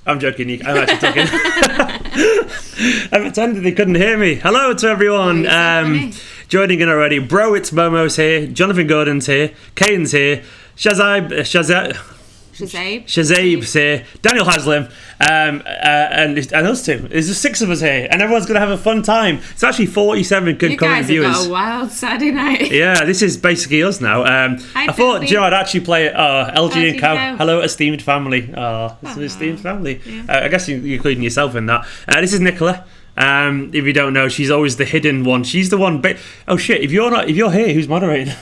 I'm joking. I'm actually talking. I pretended they couldn't hear me. Hello to everyone. Joining in already. Bro, it's Momo's here. Jonathan Gordon's here. Kane's here. Shazab's here. Daniel Haslam. And us two. There's just 6 of us here. And everyone's going to have a fun time. It's actually 47 good current viewers. You guys have got a wild Saturday night. Yeah, this is basically us now. I thought, I'd actually play LG and Cow. Hello, esteemed family. This is an esteemed family. Yeah. I guess you're including yourself in that. This is Nicola. If you don't know, she's always the hidden one. She's the one. Oh shit! If you're here, who's moderating?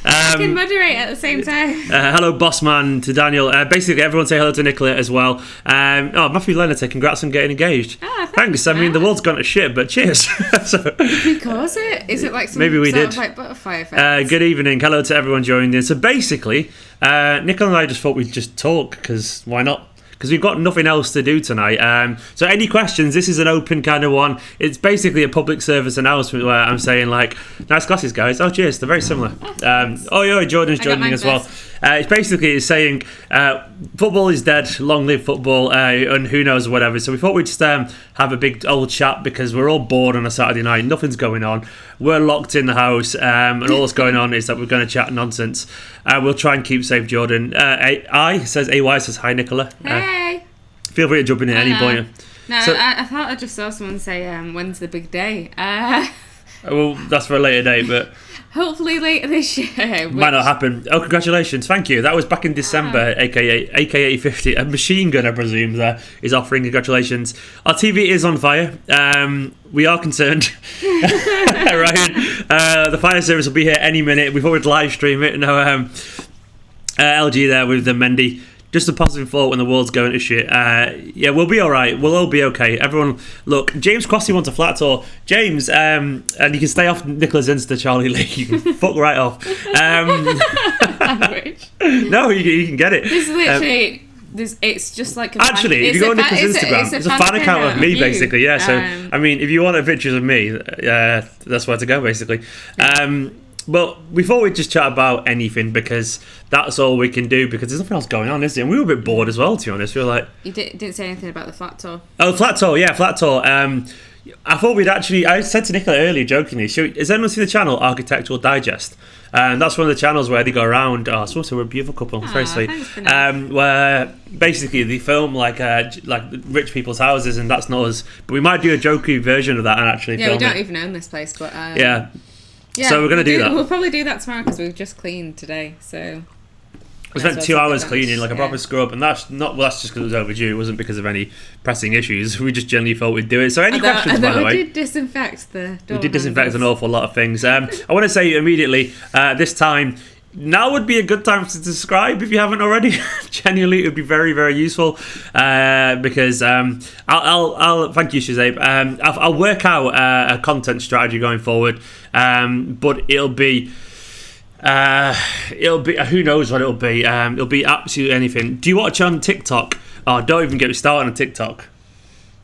I can moderate at the same time. Hello, boss man, to Daniel. Basically, everyone say hello to Nicola as well. Matthew Leonard, congrats on getting engaged. Thanks. I mean, the world's gone to shit, but cheers. Did we cause it? Is it like some maybe we sort did. Of like butterfly effect? Good evening. Hello to everyone joining in. So basically, Nicola and I just thought we'd just talk, because why not? Because we've got nothing else to do tonight. So any questions, this is an open kind of one. It's basically a public service announcement where I'm saying, nice glasses, guys. Oh, cheers. They're very similar. Jordan's joining as well. It's saying football is dead, long live football, and who knows, whatever. So we thought we'd just have a big old chat, because we're all bored on a Saturday night. Nothing's going on. We're locked in the house, and all that's going on is that we're going to chat nonsense. We'll try and keep safe, Jordan. AY says hi, Nicola. Hey. Feel free to jump in at any point. No, I thought I just saw someone say, when's the big day? Well, that's for a later date, but hopefully later this year. Might not happen. Oh, congratulations. Thank you. That was back in December, aka 50. A machine gun, I presume, there is offering congratulations. Our TV is on fire. We are concerned. Ryan, the fire service will be here any minute. We thought we'd live stream it. No, LG there with the Mendy. Just a positive thought when the world's going to shit. Yeah, we'll be all right. We'll all be okay. Everyone, look, James Crossy wants a flat tour. James, and you can stay off Nicola's Insta, Charlie Lee. You can fuck right off. No, you can get it. This is literally... it's just like a actually, if you go on Nicola's Instagram, it's a fan account of me, basically. Yeah, so, I mean, if you want pictures of me, that's where to go, basically. But we thought we'd just chat about anything, because that's all we can do, because there's nothing else going on, is there? And we were a bit bored as well, to be honest. We were like... You didn't say anything about the flat tour. Oh, flat tour, yeah, flat tour. I thought we'd actually... I said to Nicola earlier, jokingly, has anyone seen the channel Architectural Digest? That's one of the channels where they go around... Oh, it's also a beautiful couple. It's very sweet. Where basically they film like rich people's houses, and that's not us. But we might do a jokey version of that and actually film it. Yeah, we don't even own this place, but... Yeah, so we're going to do that. We'll probably do that tomorrow, because we've just cleaned today, so... We spent 2 hours cleaning, a proper scrub, and that's just because it was overdue. It wasn't because of any pressing issues. We just generally thought we'd do it. So any questions, by the way? We did disinfect the door. We did disinfect an awful lot of things. I want to say immediately, this time, now would be a good time to subscribe if you haven't already. Genuinely, it would be very, very useful, because I'll thank you, Shazab. I'll work out a content strategy going forward, but it'll be who knows what it'll be. It'll be absolutely anything. Do you watch on TikTok? Oh, don't even get me started on TikTok.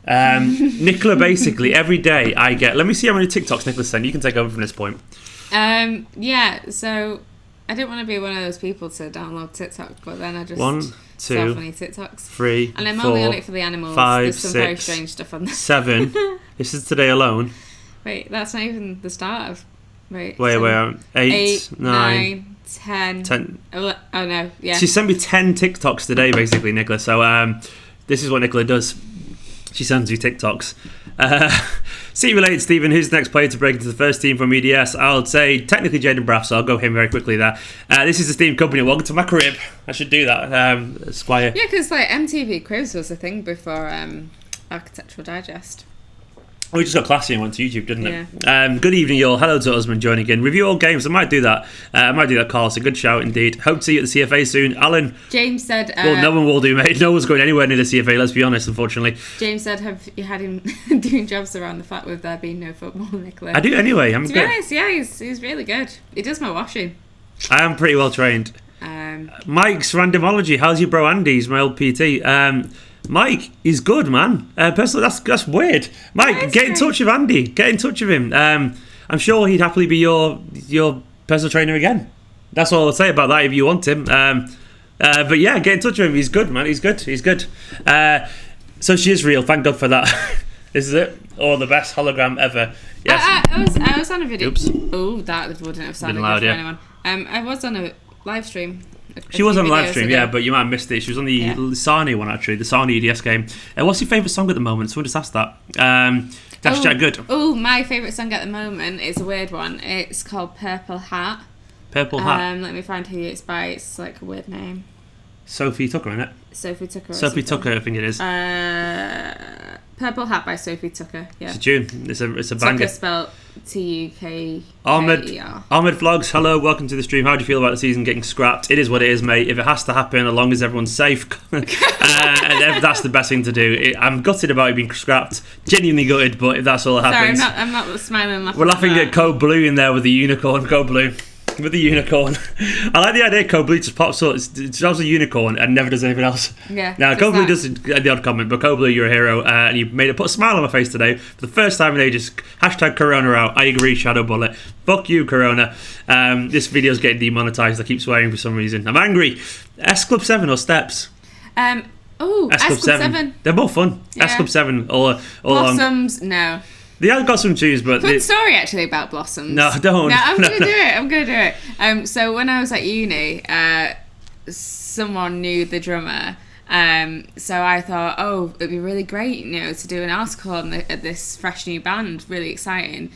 Nicola, basically every day I get... Let me see how many TikToks Nicola sent. You can take over from this point. Yeah, so I didn't want to be one of those people to download TikTok, but then I just 1, 2, funny TikToks. 3, and I'm 4, only on it for the animals. 5, There's some 6, very strange stuff on there. 7. This is today alone. Wait, that's not even the start of... Wait, 8, 9, 10. Oh no, yeah. She sent me 10 TikToks today, basically, Nicola. So this is what Nicola does. She sends you TikToks. See you related, Stephen. Who's the next player to break into the first team from EDS? I'll say technically Jaden Braff, so I'll go him very quickly there. This is Esteemed Kompany. Welcome to my crib. I should do that, Squire. Yeah, because MTV Quiz was a thing before Architectural Digest. We just got classy and went to YouTube, didn't it? Yeah. Good evening, y'all. Hello to Usman joining in. Review all games. I might do that. Carl. It's a good shout indeed. Hope to see you at the CFA soon. Alan. James said... well, no one will do, mate. No one's going anywhere near the CFA, let's be honest, unfortunately. James said, have you had him doing jobs around the fact with there being no football, Nicola? I do anyway. To be honest, yeah, he's really good. He does my washing. I am pretty well trained. Mike's Randomology. How's your bro Andy? He's my old PT. Mike, he's good, man. Personally, that's weird. Mike, get in touch with Andy. Get in touch with him. I'm sure he'd happily be your personal trainer again. That's all I'll say about that if you want him. But yeah, get in touch with him. He's good, man. He's good. So she is real. Thank God for that. This is it. Oh, the best hologram ever. Yes. I was on a video. Oops. Oh, that wouldn't have sounded Loud, good for yeah. anyone. I was on a live stream. She was on a live stream, yeah, but you might have missed it. She was on the Sarni one, actually, the Sarni EDS game. What's your favourite song at the moment? Someone just asked that. Dash Chat Good. Oh, my favourite song at the moment is a weird one. It's called Purple Hat. Purple Hat. Let me find who it's by. It's like a weird name. Sophie Tucker, isn't it? Sophie Tucker. Sophie Tucker, I think it is. Purple Hat by Sophie Tucker. Yeah. It's a tune. It's a banger. Tucker spelled Tuker. Ahmed Vlogs, hello, welcome to the stream. How do you feel about the season getting scrapped? It is what it is, mate. If it has to happen, as long as everyone's safe, and that's the best thing to do. I'm gutted about it being scrapped. Genuinely gutted, but if that's all that happens. Sorry, I'm not smiling. We're laughing at Code Blue in there with the unicorn. Code Blue. With the unicorn. I like the idea Code Blue just pops up, it shows a unicorn and never does anything else. Yeah. Now, Code Blue does the odd comment, but Code Blue, you're a hero, and you put a smile on my face today for the first time in ages. Hashtag Corona out. I agree, Shadow Bullet. Fuck you, Corona. This video's getting demonetized. I keep swearing for some reason. I'm angry. S Club 7 or Steps? S Club 7. They're both fun. Yeah. S Club 7 all Blossoms, no. They have got some tunes, but... Fun story, actually, about Blossoms. No, don't. No, I'm going to do it. So when I was at uni, someone knew the drummer. So I thought, it'd be really great, to do an article on this fresh new band. Really exciting.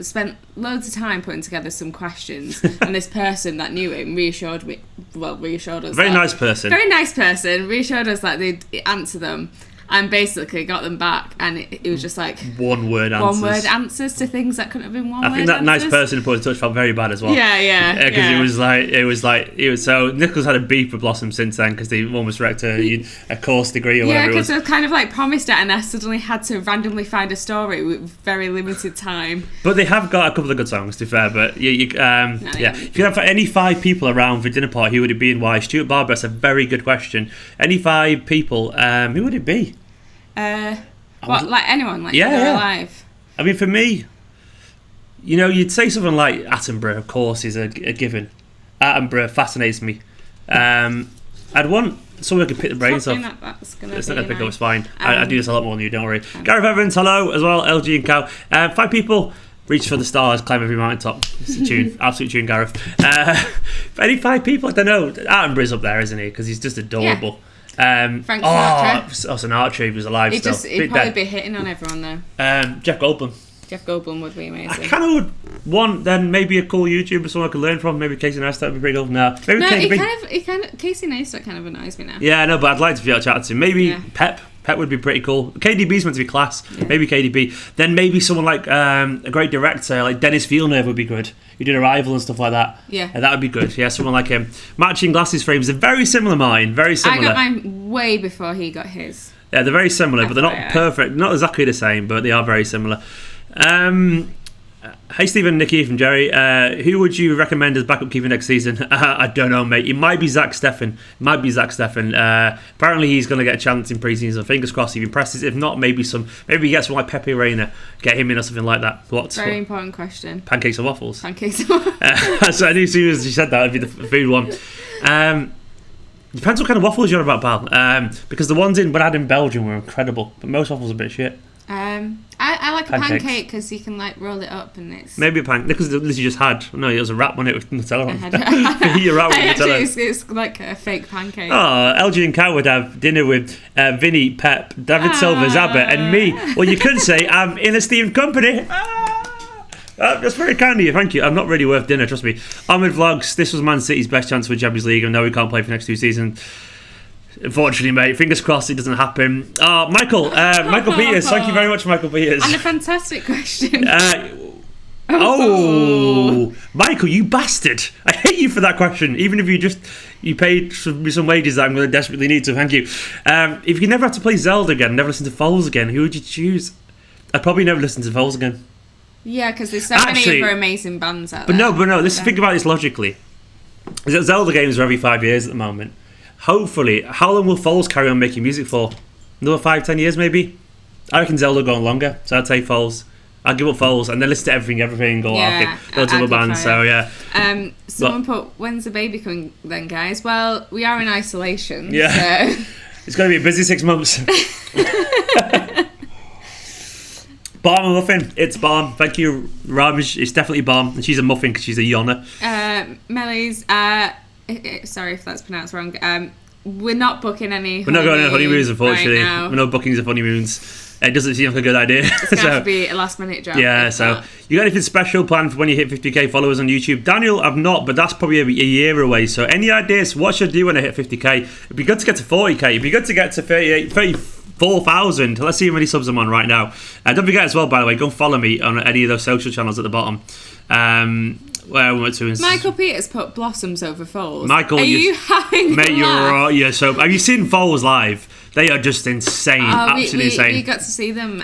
Spent loads of time putting together some questions. And this person that knew him reassured us. Very nice person. Reassured us that they'd answer them. And basically got them back, and it was just like one word answers to things that couldn't have been one word. I think that nice person who put in touch felt very bad as well. Yeah. Because it was so Nicola's had a beef with Blossom since then because they almost wrecked a course degree or whatever. Yeah, because I kind of like promised it, and I suddenly had to randomly find a story with very limited time. But they have got a couple of good songs, to be fair. But if you have any 5 people around for dinner party, who would it be and why? Stuart Barber, that's a very good question. Any 5 people, who would it be? Like anyone, like alive? I mean, for me, you'd say something like Attenborough, of course, is a given. Attenborough fascinates me. I'd want someone who could pick the brains off. It's not going to pick up, it's fine. I do this a lot more than you, don't worry. Gareth Evans, hello, as well, LG and Cow. 5 people, reach for the stars, climb every mountaintop. It's a tune, absolute tune, Gareth. Any 5 people, I don't know. Attenborough's up there, isn't he? Because he's just adorable. Yeah. Frank Sinatra. Sinatra, he was alive still. He'd probably be hitting on everyone though. Jeff Goldblum. Jeff Goldblum would be amazing. I kind of would want then maybe a cool YouTuber, someone I could learn from. Maybe Casey Neistat would be pretty cool. Casey Neistat kind of annoys me now. Yeah, no, but I'd like to be able to chat to him. Maybe Pep would be pretty cool. KDB's meant to be class. Yeah. Maybe KDB. Then maybe someone like a great director like Dennis Villeneuve would be good. He did Arrival and stuff like that. Yeah. That would be good. Yeah, someone like him. Matching glasses frames are very similar mine. Very similar. I got mine way before he got his. Yeah, they're very similar, but they're not perfect. Not exactly the same, but they are very similar. Hey Stephen, Nikki from Jerry, who would you recommend as backup keeper next season? I don't know, mate. It might be Zach Steffen. Apparently he's going to get a chance in pre-season. Fingers crossed he impresses. If not, maybe he gets someone like Pepe Reina, get him in or something like that. Very important question. Pancakes or waffles? So I knew as soon as you said that, it'd be the food one. Depends what kind of waffles you're on about, pal. Because the ones when I had in Belgium were incredible, but most waffles are a bit shit. I like pancakes. A pancake because you can like roll it up and it's maybe a pancake because Lizzie just had it was a wrap on it with Nutella on. You're right with Nutella. It's like a fake pancake. Oh, LG and Kat would have dinner with Vinny, Pep, David Silva, Zabba and me. Well, you could say I'm in Esteemed Kompany. That's very kind of you, thank you. I'm not really worth dinner, trust me. Ahmed Vlogs, this was Man City's best chance for the Champions League and now we can't play for the next 2 seasons. Unfortunately, mate, fingers crossed it doesn't happen. Michael Peters, thank you very much, Michael Peters. And a fantastic question. Michael, you bastard! I hate you for that question. Even if you paid me some wages that I'm going to desperately need to. Thank you. If you never have to play Zelda again, never listen to Foals again, who would you choose? I'd probably never listen to Foals again. Yeah, because there's so many other amazing bands out there. But no. Think about this logically. Zelda games are every 5 years at the moment. Hopefully, how long will Foals carry on making music for? Another 5-10 years maybe? I reckon Zelda going longer, so I'd say Foals. I'll give up Foles and then listen to everything go loads of other bands. So yeah. Someone put, when's the baby coming then, guys? Well, we are in isolation. Yeah. So. It's going to be a busy 6 months. Bomb and muffin. It's bomb. Thank you, Raj. It's definitely bomb. And she's a muffin because she's a yonner. Melly's, sorry if that's pronounced wrong. We're not booking any. We're not going on honeymoons, unfortunately. Right, we're not bookings of honeymoons. It doesn't seem like a good idea. It's going to be a last minute job. Yeah, so you got anything special planned for when you hit 50k followers on YouTube? Daniel, I've not, but that's probably a year away. So any ideas? What should I do when I hit 50k? It'd be good to get to 40k. It'd be good to get to 34,000. Let's see how many subs I'm on right now. Don't forget as well, by the way, go and follow me on any of those social channels at the bottom. Where we went to Michael Peters put blossoms over Foles. Michael, are you having mate, you're right. Yeah, so have you seen Foles live? They are just insane, absolutely insane. We got to see them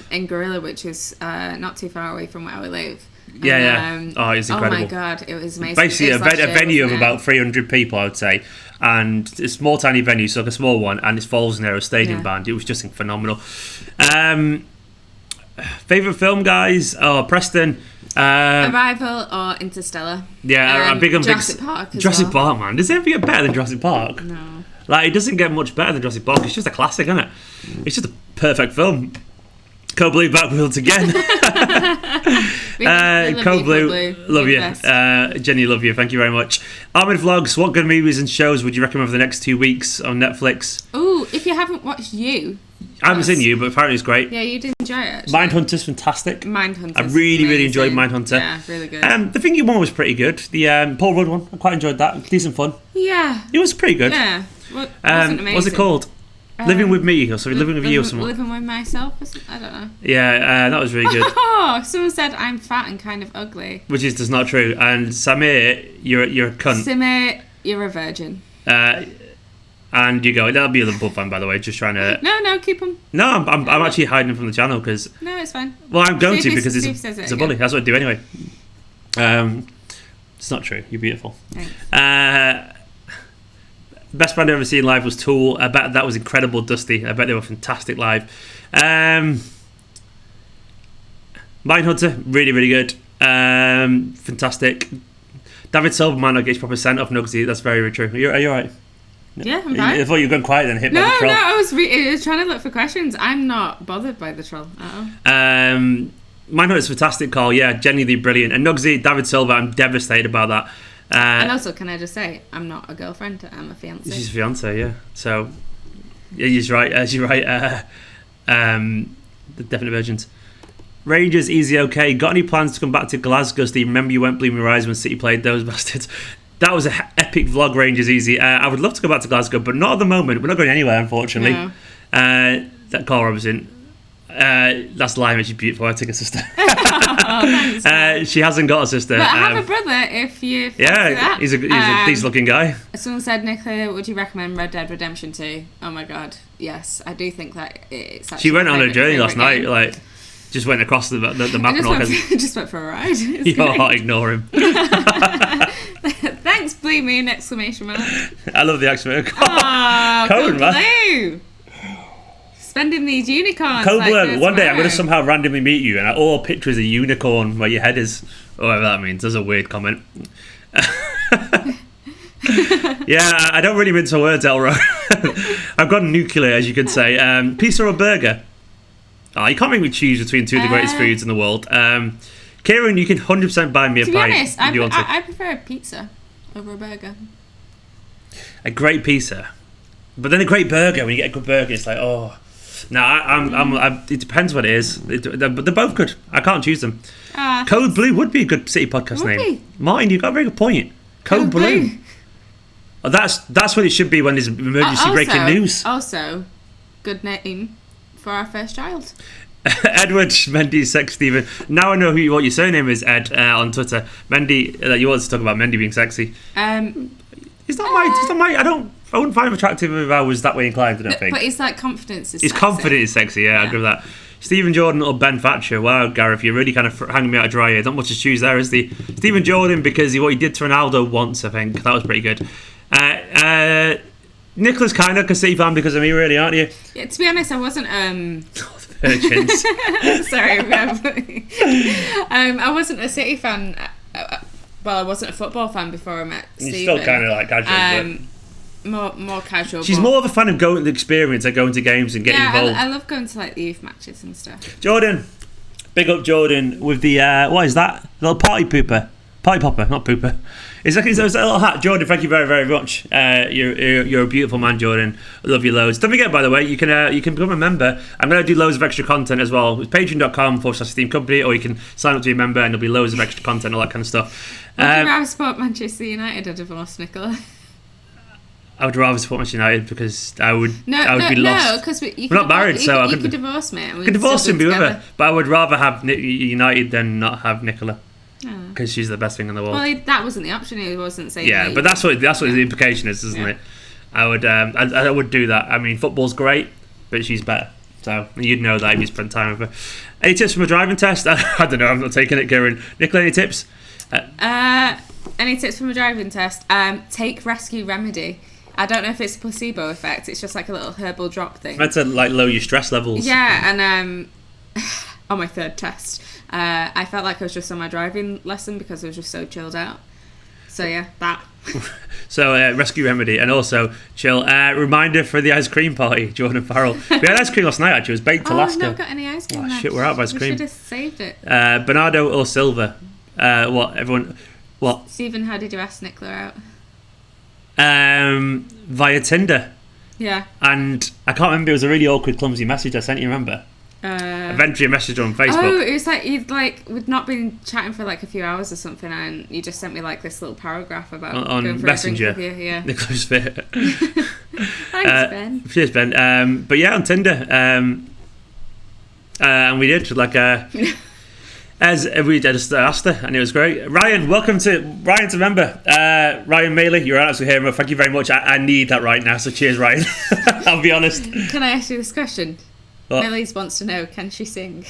in Gorilla, which is not too far away from where we live. Yeah. Oh, it's incredible. Oh my god, it was amazing. Basically, a venue of about 300 people, I would say, and it's a small, tiny venue, so like a small one, and it's Foles in there, a stadium band. It was just phenomenal. Favorite film, guys? Oh, Preston. Arrival or Interstellar? Yeah, I'm big on Jurassic Park. Jurassic Park, man. Does it ever get better than Jurassic Park? No. Like, it doesn't get much better than Jurassic Park. It's just a classic, isn't it? It's just a perfect film. Code Blue back built again. Code Blue, love you. Jenny, love you. Thank you very much. Ahmed Vlogs, what good movies and shows would you recommend for the next 2 weeks on Netflix? Oh, if you haven't watched You. I haven't seen You, but apparently it's great. Yeah, you did enjoy it, actually. Mindhunter's fantastic. Mindhunter's I really enjoyed Mindhunter. Yeah, really good. The Thingy one was pretty good. The Paul Rudd one, I quite enjoyed that. Decent fun. Yeah. It was pretty good. Yeah. Wasn't amazing. What's it called? Living with me, or sorry, living with you or something. Living with myself, I don't know. Yeah, that was really good. Oh, someone said I'm fat and kind of ugly. Which is just not true. And Samir, you're a cunt. Samir, you're a virgin. And you go, that'll be a little fan, by the way, just trying to... No, keep him. No, I'm actually hiding him from the channel because... No, it's fine. Well, I'm going Steve to because it's a bully. That's what I do anyway. It's not true. You're beautiful. Thanks. Best band I've ever seen live was Tool. I bet that was incredible, Dusty. I bet they were fantastic live. Mindhunter, really good. Fantastic. David Silverman, I get his proper sent off Nugsy. That's very true. Are you alright? Yeah, I'm fine. I thought you were going quiet then. No, I was trying to look for questions. I'm not bothered by the troll at all. Mindhunter's fantastic call. Yeah, genuinely brilliant. And Nugsy, David Silver, I'm devastated about that. And also, can I just say, I'm not a girlfriend, I'm a fiancé. She's a fiancé, yeah. So, yeah, she's right. The definite virgins. Rangers, easy, okay. Got any plans to come back to Glasgow, Steve? Remember you went Blue Rise when City played those bastards? That was an epic vlog, Rangers, easy. I would love to go back to Glasgow, but not at the moment. We're not going anywhere, unfortunately. No. That Carl Robinson. That's lying, she's beautiful. I take a sister. Thanks, she hasn't got a sister. But I have a brother if you fancy that. He's a decent looking guy. Someone said, Nicola, would you recommend Red Dead Redemption 2? Oh my god, yes. I do think that it's actually... She went on a journey last night, like, just went across the map and all. Just went for a ride. Ignore him. Thanks, Blue Moon! ! I love the accent. Code man. Spending these unicorns. Code Blue. One day I'm going to somehow randomly meet you and all picture is a unicorn where your head is. Whatever that means. That's a weird comment. Yeah, I don't really mince my words, Elro. I've gone nuclear, as you could say. Pizza or burger? Oh, you can't make me choose between two of the greatest foods in the world. Kieran, you can 100% buy me a pie. To be honest, I prefer a pizza over a burger. A great pizza, but then a great burger. When you get a good burger, it's like, oh. No, it depends what it is. But they're both good. I can't choose them. Code Blue would be a good city podcast name. Martin, you've got a very good point. Code Blue. Oh, that's what it should be when there's emergency breaking news. Also, good name for our first child. Edward Mendy Sex Stephen. Now I know what your surname is, Ed, on Twitter. Mendy, you want to talk about Mendy being sexy. It's not my. I wouldn't find him attractive if I was that way inclined. I don't think. But it's like confidence is. His sexy. Confidence is sexy. Yeah, I agree with that. Stephen Jordan or Ben Thatcher. Wow, Gareth, you're really kind of hanging me out to dry here. Not much to choose there, is the Stephen Jordan because what he did to Ronaldo once. I think that was pretty good. Nicola's kind of a City fan because of me, really, aren't you? Yeah, to be honest, I wasn't. urchins. Sorry. I wasn't a City fan. Well, I wasn't a football fan before I met Stephen. You're still kind of like casual, more casual. She's more of a fan of going to the experience, like going to games and getting involved. I love going to like the youth matches and stuff. Jordan, big up Jordan with the what is that? Little party popper, not pooper. It's like it's a little hat. Jordan, thank you very, very much. You're a beautiful man, Jordan. I love you loads. Don't forget, by the way, you can become a member. I'm going to do loads of extra content as well. It's patreon.com/Esteemed Kompany, or you can sign up to be a member and there'll be loads of extra content, all that kind of stuff. Would you rather support Manchester United or divorce Nicola? I would rather support Manchester United because I would be lost. No, because we're not married, so I could divorce me. I could divorce him, be with her. But I would rather have United than not have Nicola. Because she's the best thing in the world. Well, that wasn't the option. He wasn't saying. Yeah, but that's what the implication is, isn't it? I would do that. I mean, football's great, but she's better. So you'd know that if you spent time with her. Any tips from a driving test? I don't know. I'm not taking it, Kieran. Nicola, any tips? Any tips from a driving test? Take Rescue Remedy. I don't know if it's a placebo effect. It's just like a little herbal drop thing. Meant to like lower your stress levels. Yeah, and on my third test, I felt like I was just on my driving lesson because I was just so chilled out. So yeah, that. So Rescue Remedy, and also chill. Reminder for the ice cream party, Jordan Farrell. We had ice cream last night. Actually, it was baked Alaska. I've not got any ice cream. Oh, shit, we're out of ice cream. We should have saved it. Bernardo or Silva? What? Stephen, how did you ask Nicola out? Via Tinder. Yeah. And I can't remember. It was a really awkward, clumsy message I sent you. Remember? Eventually, a message on Facebook. Oh, it was like we'd not been chatting for like a few hours or something, and you just sent me like this little paragraph about on going for Messenger. A drink with you. Yeah. Nicola's fit. Thanks, Ben. Cheers, Ben. But yeah, on Tinder, and we did like as we just asked her, and it was great. Ryan, welcome to member. Ryan Maley, you're absolutely here. Thank you very much. I need that right now, so cheers, Ryan. I'll be honest. Can I ask you this question? What? Millie's wants to know, can she sing?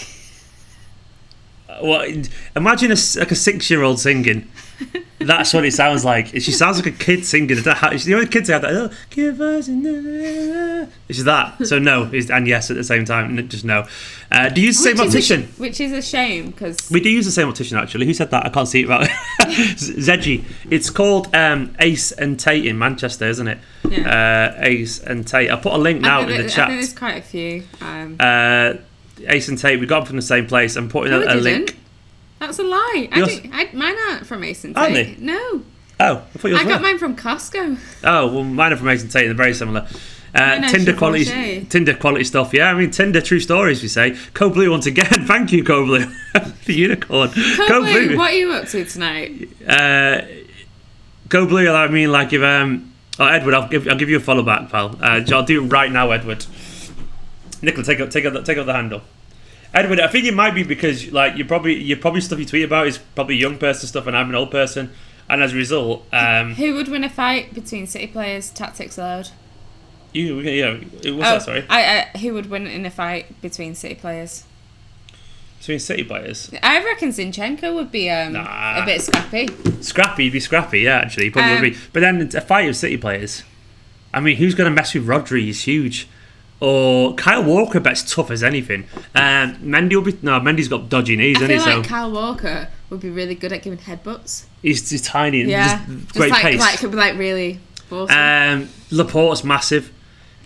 Well, imagine a 6-year-old singing. That's what it sounds like. She sounds like a kid singing. You know, kids have that. Oh, give us it's that. So no, and yes at the same time. Just no. Do you use the same optician? Which is a shame because we do use the same optician actually. Who said that? I can't see it right. Zedgy. It's called Ace and Tate in Manchester, isn't it? Yeah. Ace and Tate. I'll put a link now in the chat. I think there's quite a few. Ace and Tate. We got them from the same place. I'm putting a link. That's a lie. Mine aren't from Mason Tate. Aren't they? No. Oh, I thought yours I got mine from Costco. Oh, well, mine are from Mason Tate. They're very similar. Tinder quality stuff. Yeah, I mean, Tinder true stories, we say. Co Blue once again. Thank you, Co Blue. The unicorn. Co Blue, what are you up to tonight? Co Blue, I mean, like if Edward, I'll give you a follow back, pal. I'll do it right now, Edward. Nicola, take up the handle. Edward, I think it might be because like you're probably stuff you tweet about is probably young person stuff, and I'm an old person, and as a result, who would win a fight between City players? Tactics allowed. What's that? Sorry. Who would win in a fight between City players? Between City players, I reckon Zinchenko would be a bit scrappy. He'd be scrappy, yeah. Actually, he probably would be. But then a fight of City players. I mean, who's going to mess with Rodri? He's huge. Or Kyle Walker, bet's tough as anything. Mendy's got dodgy knees, I isn't he? feel like Kyle Walker would be really good at giving headbutts. He's tiny and just great like, pace. Like, could be like really awesome. Laporte's massive.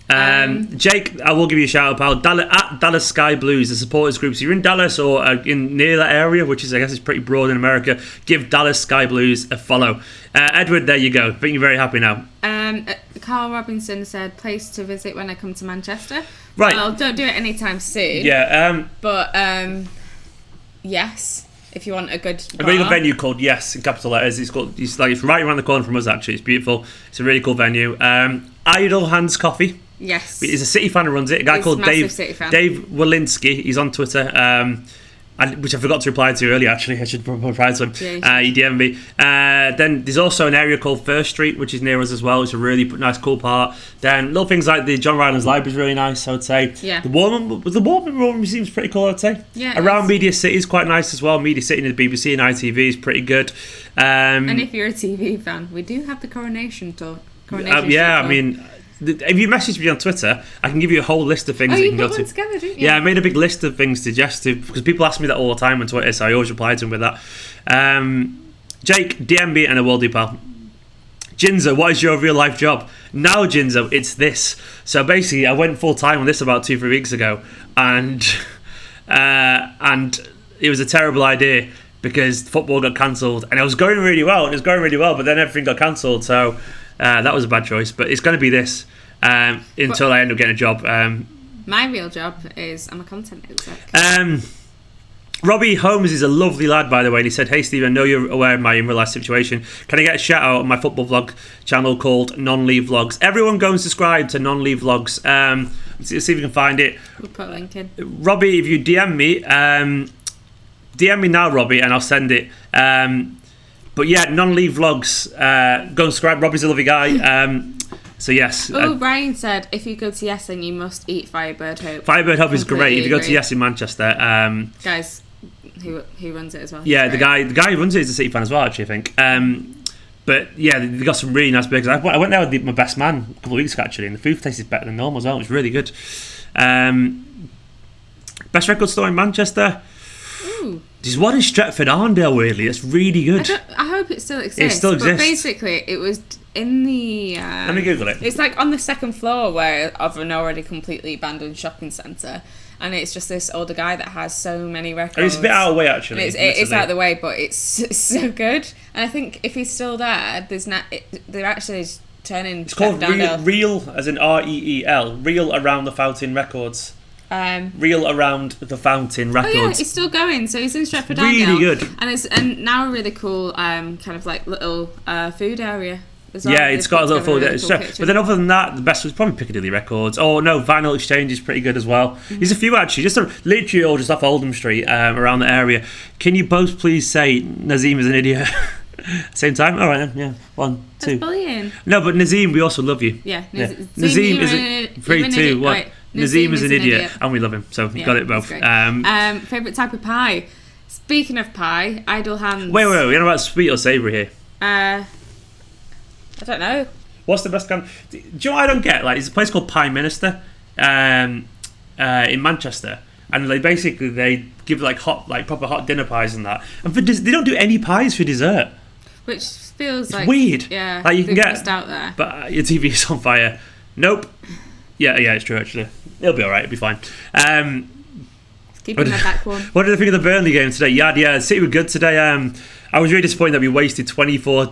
Jake, I will give you a shout out, pal. At Dallas Sky Blues, the supporters group. So you're in Dallas or in near that area, which is I guess is pretty broad in America. Give Dallas Sky Blues a follow. Edward, there you go. I think you're very happy now. Carl Robinson said, place to visit when I come to Manchester. Right. Well, don't do it anytime soon. Yeah. But yes, if you want a good bar. A really good venue called Yes in capital letters. It's right around the corner from us. Actually, it's beautiful. It's a really cool venue. Idle Hands Coffee. Yes. He's a City fan who runs it. A guy called Dave Walensky. He's on Twitter. Which I forgot to reply to earlier, actually. I should reply to him. He DM'd me. Then there's also an area called First Street, which is near us as well. It's a really nice, cool part. Then little things like the John Rylands Library is really nice, I would say. Yeah. The Warman Museum's pretty cool, I'd say. Yeah. Around Media City is quite nice as well. Media City and the BBC and ITV is pretty good. And if you're a TV fan, we do have the Coronation Tour. I mean, if you message me on Twitter, I can give you a whole list of things that you can go to. One together, didn't you? Yeah, I made a big list of things to suggest to, because people ask me that all the time on Twitter, so I always reply to them with that. Jake, DM me and I will do, pal. Jinzo, what is your real life job? Now, Jinzo, it's this. So basically, I went full time on this about 2-3 weeks ago, and it was a terrible idea because football got cancelled, and it was going really well. But then everything got cancelled, so that was a bad choice. But it's going to be this until I end up getting a job. My real job is I'm a content exec. Robbie Holmes is a lovely lad, by the way, and he said, "Hey Steve, I know you're aware of my in real life situation. Can I get a shout out on my football vlog channel called Non-Leave Vlogs? Everyone go and subscribe to Non-Leave Vlogs. See if you can find it. We'll put a link in. Robbie, if you DM me now, Robbie, and I'll send it. But yeah, Non-Leave Vlogs. Go and subscribe. Robbie's a lovely guy. So yes. Brian said, if you go to Yes, then you must eat Firebird Hope. Firebird Hope is great. If you go to Yes in Manchester, guys, who runs it as well? Yeah, the guy who runs it is a City fan as well, actually, I think. But yeah, they got some really nice burgers. I went there with my best man a couple of weeks ago, actually, and the food tasted better than normal as well. It was really good. Best record store in Manchester. Ooh. There's one in Stretford Arndale, weirdly. That's really good. I hope it still exists. It still exists. But basically, it was in the... Let me Google it. It's like on the second floor of an already completely abandoned shopping centre. And it's just this older guy that has so many records. It's a bit out of the way, actually. It's out of the way, but it's so good. And I think if he's still there, they're actually turning... It's called Real, as in REEL. Real Around the Fountain Records. Real Around the Fountain Records. Oh yeah, it's still going. So he's in Stretford Really Arndale. good. And now a really cool kind of like little food area as well. Yeah, it's got a little food area. Cool But then other than that, the best was probably Piccadilly Records. Oh no, Vinyl Exchange is pretty good as well. There's a few actually, literally all just off Oldham Street around the area. Can you both please say Nazim is an idiot? Same time? Alright then, yeah. 1, 2. That's bullying. No, but Nazim, we also love you. Yeah. Nazim is a 3, 2, 1. Nazim is an idiot, and we love him, so you got it both. Favourite type of pie. Speaking of pie, idle hands. Wait, we're talking about sweet or savoury here? I don't know. What's the best kind? Do you know what I don't get? Like, there's a place called Pie Minister in Manchester, and they give proper hot dinner pies and that. And they don't do any pies for dessert, which feels it's like weird. Yeah, like you can get out there. But your TV is on fire. Nope. Yeah, it's true actually. It'll be alright. It'll be fine. Keeping that back one. What did I think of the Burnley game today? Yeah, City were good today. I was really disappointed that we wasted 24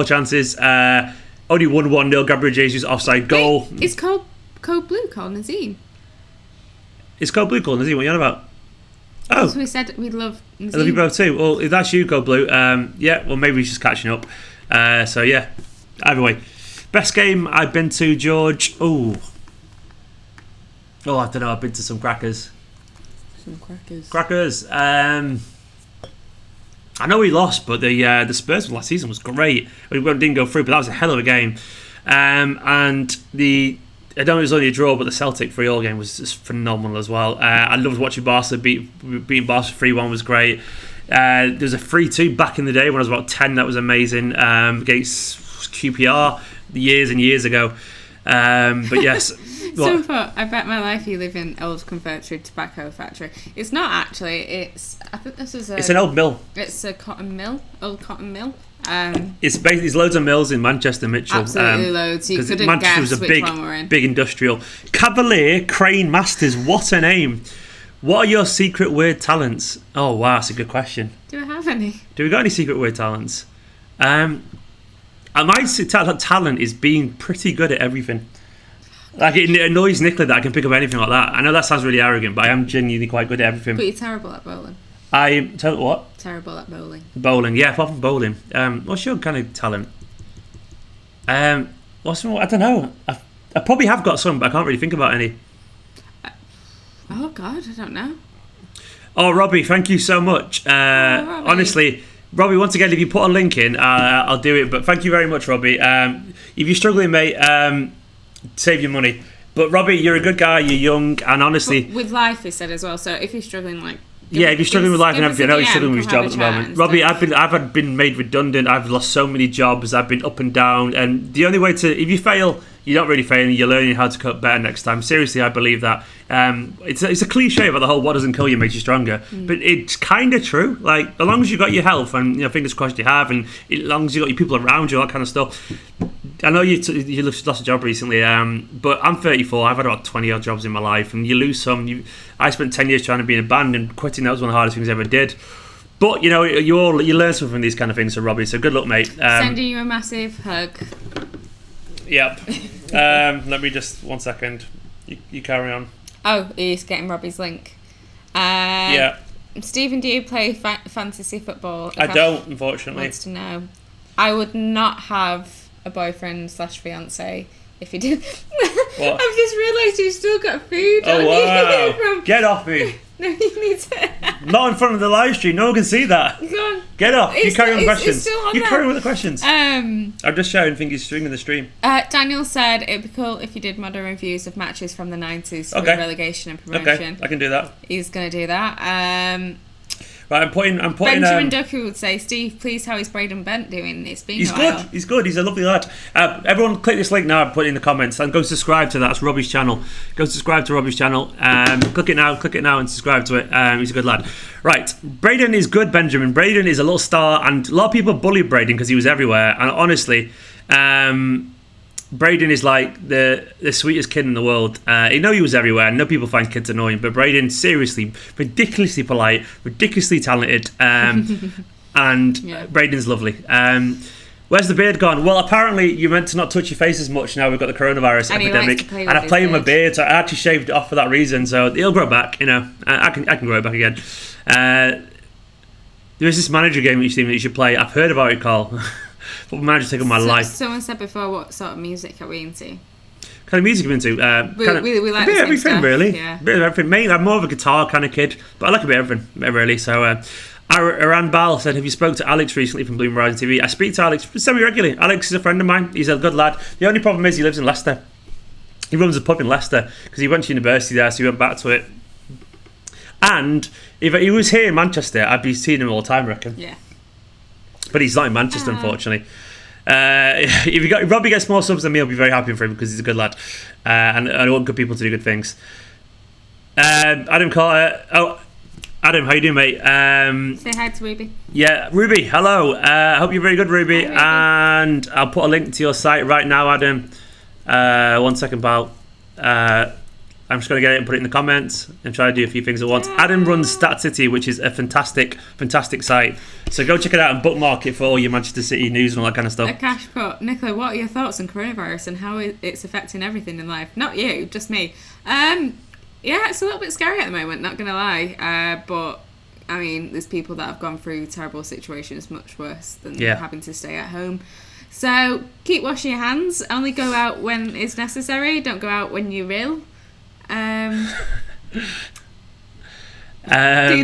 chances. Only won 1-0. Gabriel Jesus offside goal. Wait, is Code Blue called Nazim? Is Code Blue called Nazim? What are you on about? Oh, so we said we love Nazim. I love you both too. Well, if that's you, Code Blue, yeah. Well, maybe we're just catching up. So yeah. Either way, best game I've been to, George. Oh, I don't know. I've been to some crackers. Crackers. I know we lost, but the Spurs last season was great. We didn't go through, but that was a hell of a game. And I know it was only a draw, but the Celtic 3-3 game was just phenomenal as well. I loved watching Barca beating Barca 3-1 was great. There was a 3-2 back in the day when I was about 10. That was amazing against QPR years and years ago. But yes. So far, I bet my life you live in Old Convertory Tobacco Factory. It's not actually. I think this is It's an old mill. It's a cotton mill. Old cotton mill. There's loads of mills in Manchester, Mitchell. Absolutely loads. You couldn't Manchester guess was a which one we're in. big industrial. Cavalier Crane Masters. What a name! What are your secret weird talents? Oh wow, that's a good question. Do I have any? Do we got any secret weird talents? My talent is being pretty good at everything. Like, it annoys Nicola that I can pick up anything like that. I know that sounds really arrogant, but I am genuinely quite good at everything. But you're terrible at bowling. I'm what? Terrible at bowling. Bowling, yeah, apart from bowling. What's your kind of talent? I don't know. I probably have got some, but I can't really think about any. Oh God, I don't know. Oh, Robbie, thank you so much. Robbie. Honestly, Robbie, once again, if you put a link in, I'll do it. But thank you very much, Robbie. If you're struggling, mate, save your money. But Robbie, you're a good guy. You're young, and honestly, with life, he said as well. So if you're struggling, like, Yeah, if you're struggling with life and everything, I know you're struggling with his job at the chat moment. and Robbie, stuff. I've been made redundant. I've lost so many jobs. I've been up and down, and the only way if you fail, you're not really failing. You're learning how to cope better next time. Seriously, I believe that. It's a cliche about the whole "what doesn't kill you makes you stronger," but it's kind of true. Like, as long as you got your health, and fingers crossed you have, and as long as you got your people around you, all that kind of stuff. I know you lost a job recently, but I'm 34. I've had about 20 odd jobs in my life, and you lose some. I spent 10 years trying to be in a band, and quitting, that was one of the hardest things I ever did. But you learn something from these kind of things, so Robbie. So good luck, mate. Sending you a massive hug. Yep. Let me just 1 second. You carry on. Oh, he's getting Robbie's link. Yeah. Stephen, do you play fantasy football? I don't, unfortunately. Wants to know. I would not have a boyfriend / fiance if you did. What? I've just realised you've still got food. Oh, wow. From... Get off me. No, you need to. Not in front of the live stream. No one can see that. Go on. Get off. You carry on with the questions. It's still on You there. carry on with the questions. I'm just shouting, think he's stringing the stream. Daniel said it'd be cool if you did modern reviews of matches from the 90s for Okay. relegation and promotion. Okay, I can do that. He's going to do that. Right, I'm putting. Benjamin Ducker would say, Steve, please, how is Braden Bent doing? It's been He's a while. good. He's good. He's a lovely lad. Everyone, click this link now. I put it in the comments and go subscribe to that. That's Robbie's channel. Go subscribe to Robbie's channel. Click it now, and subscribe to it. He's a good lad. Right, Braden is good. Benjamin. Braden is a little star, and a lot of people bullied Braden because he was everywhere. And honestly, Braden is like the sweetest kid in the world. I know he was everywhere. I know people find kids annoying, but Braden, seriously, ridiculously polite, ridiculously talented, and Yeah. Braden's lovely. Where's the beard gone? Well, apparently you're meant to not touch your face as much now. We've got the coronavirus And he epidemic, likes to play and with I his play with my beard. beard, so I actually shaved it off for that reason. So it'll grow back. I can grow it back again. There is this manager game that you should play. I've heard about it, Carl. What manager take on my life? Someone said before, what sort of music are we into? Kind of music I'm into. We like a bit the of same everything, stuff, really. yeah. A bit of everything. Mainly, I'm more of a guitar kind of kid, but I like a bit of everything, really. So, Aran Bal said, have you spoke to Alex recently from Bloom Horizon TV? I speak to Alex semi-regularly. Alex is a friend of mine. He's a good lad. The only problem is he lives in Leicester. He runs a pub in Leicester because he went to university there, so he went back to it. And if he was here in Manchester, I'd be seeing him all the time, I reckon. Yeah. But he's not in Manchester, unfortunately. If Robbie gets more subs than me, I'll be very happy for him because he's a good lad, and I want good people to do good things. Adam Carter. Oh, Adam, how you doing, mate? Say hi to Ruby. Yeah, Ruby. Hello. I hope you're very good, Ruby. Hi, Ruby. And I'll put a link to your site right now, Adam. 1 second, pal. I'm just going to get it and put it in the comments and try to do a few things at once. Adam runs Stat City, which is a fantastic site. So go check it out and bookmark it for all your Manchester City news and all that kind of stuff. Akash put, Nicola, what are your thoughts on coronavirus and how it's affecting everything in life? Not you, just me. Yeah, it's a little bit scary at the moment, not going to lie. But, I mean, there's people that have gone through terrible situations much worse than having to stay at home. So keep washing your hands. Only go out when it's necessary. Don't go out when you're ill. Do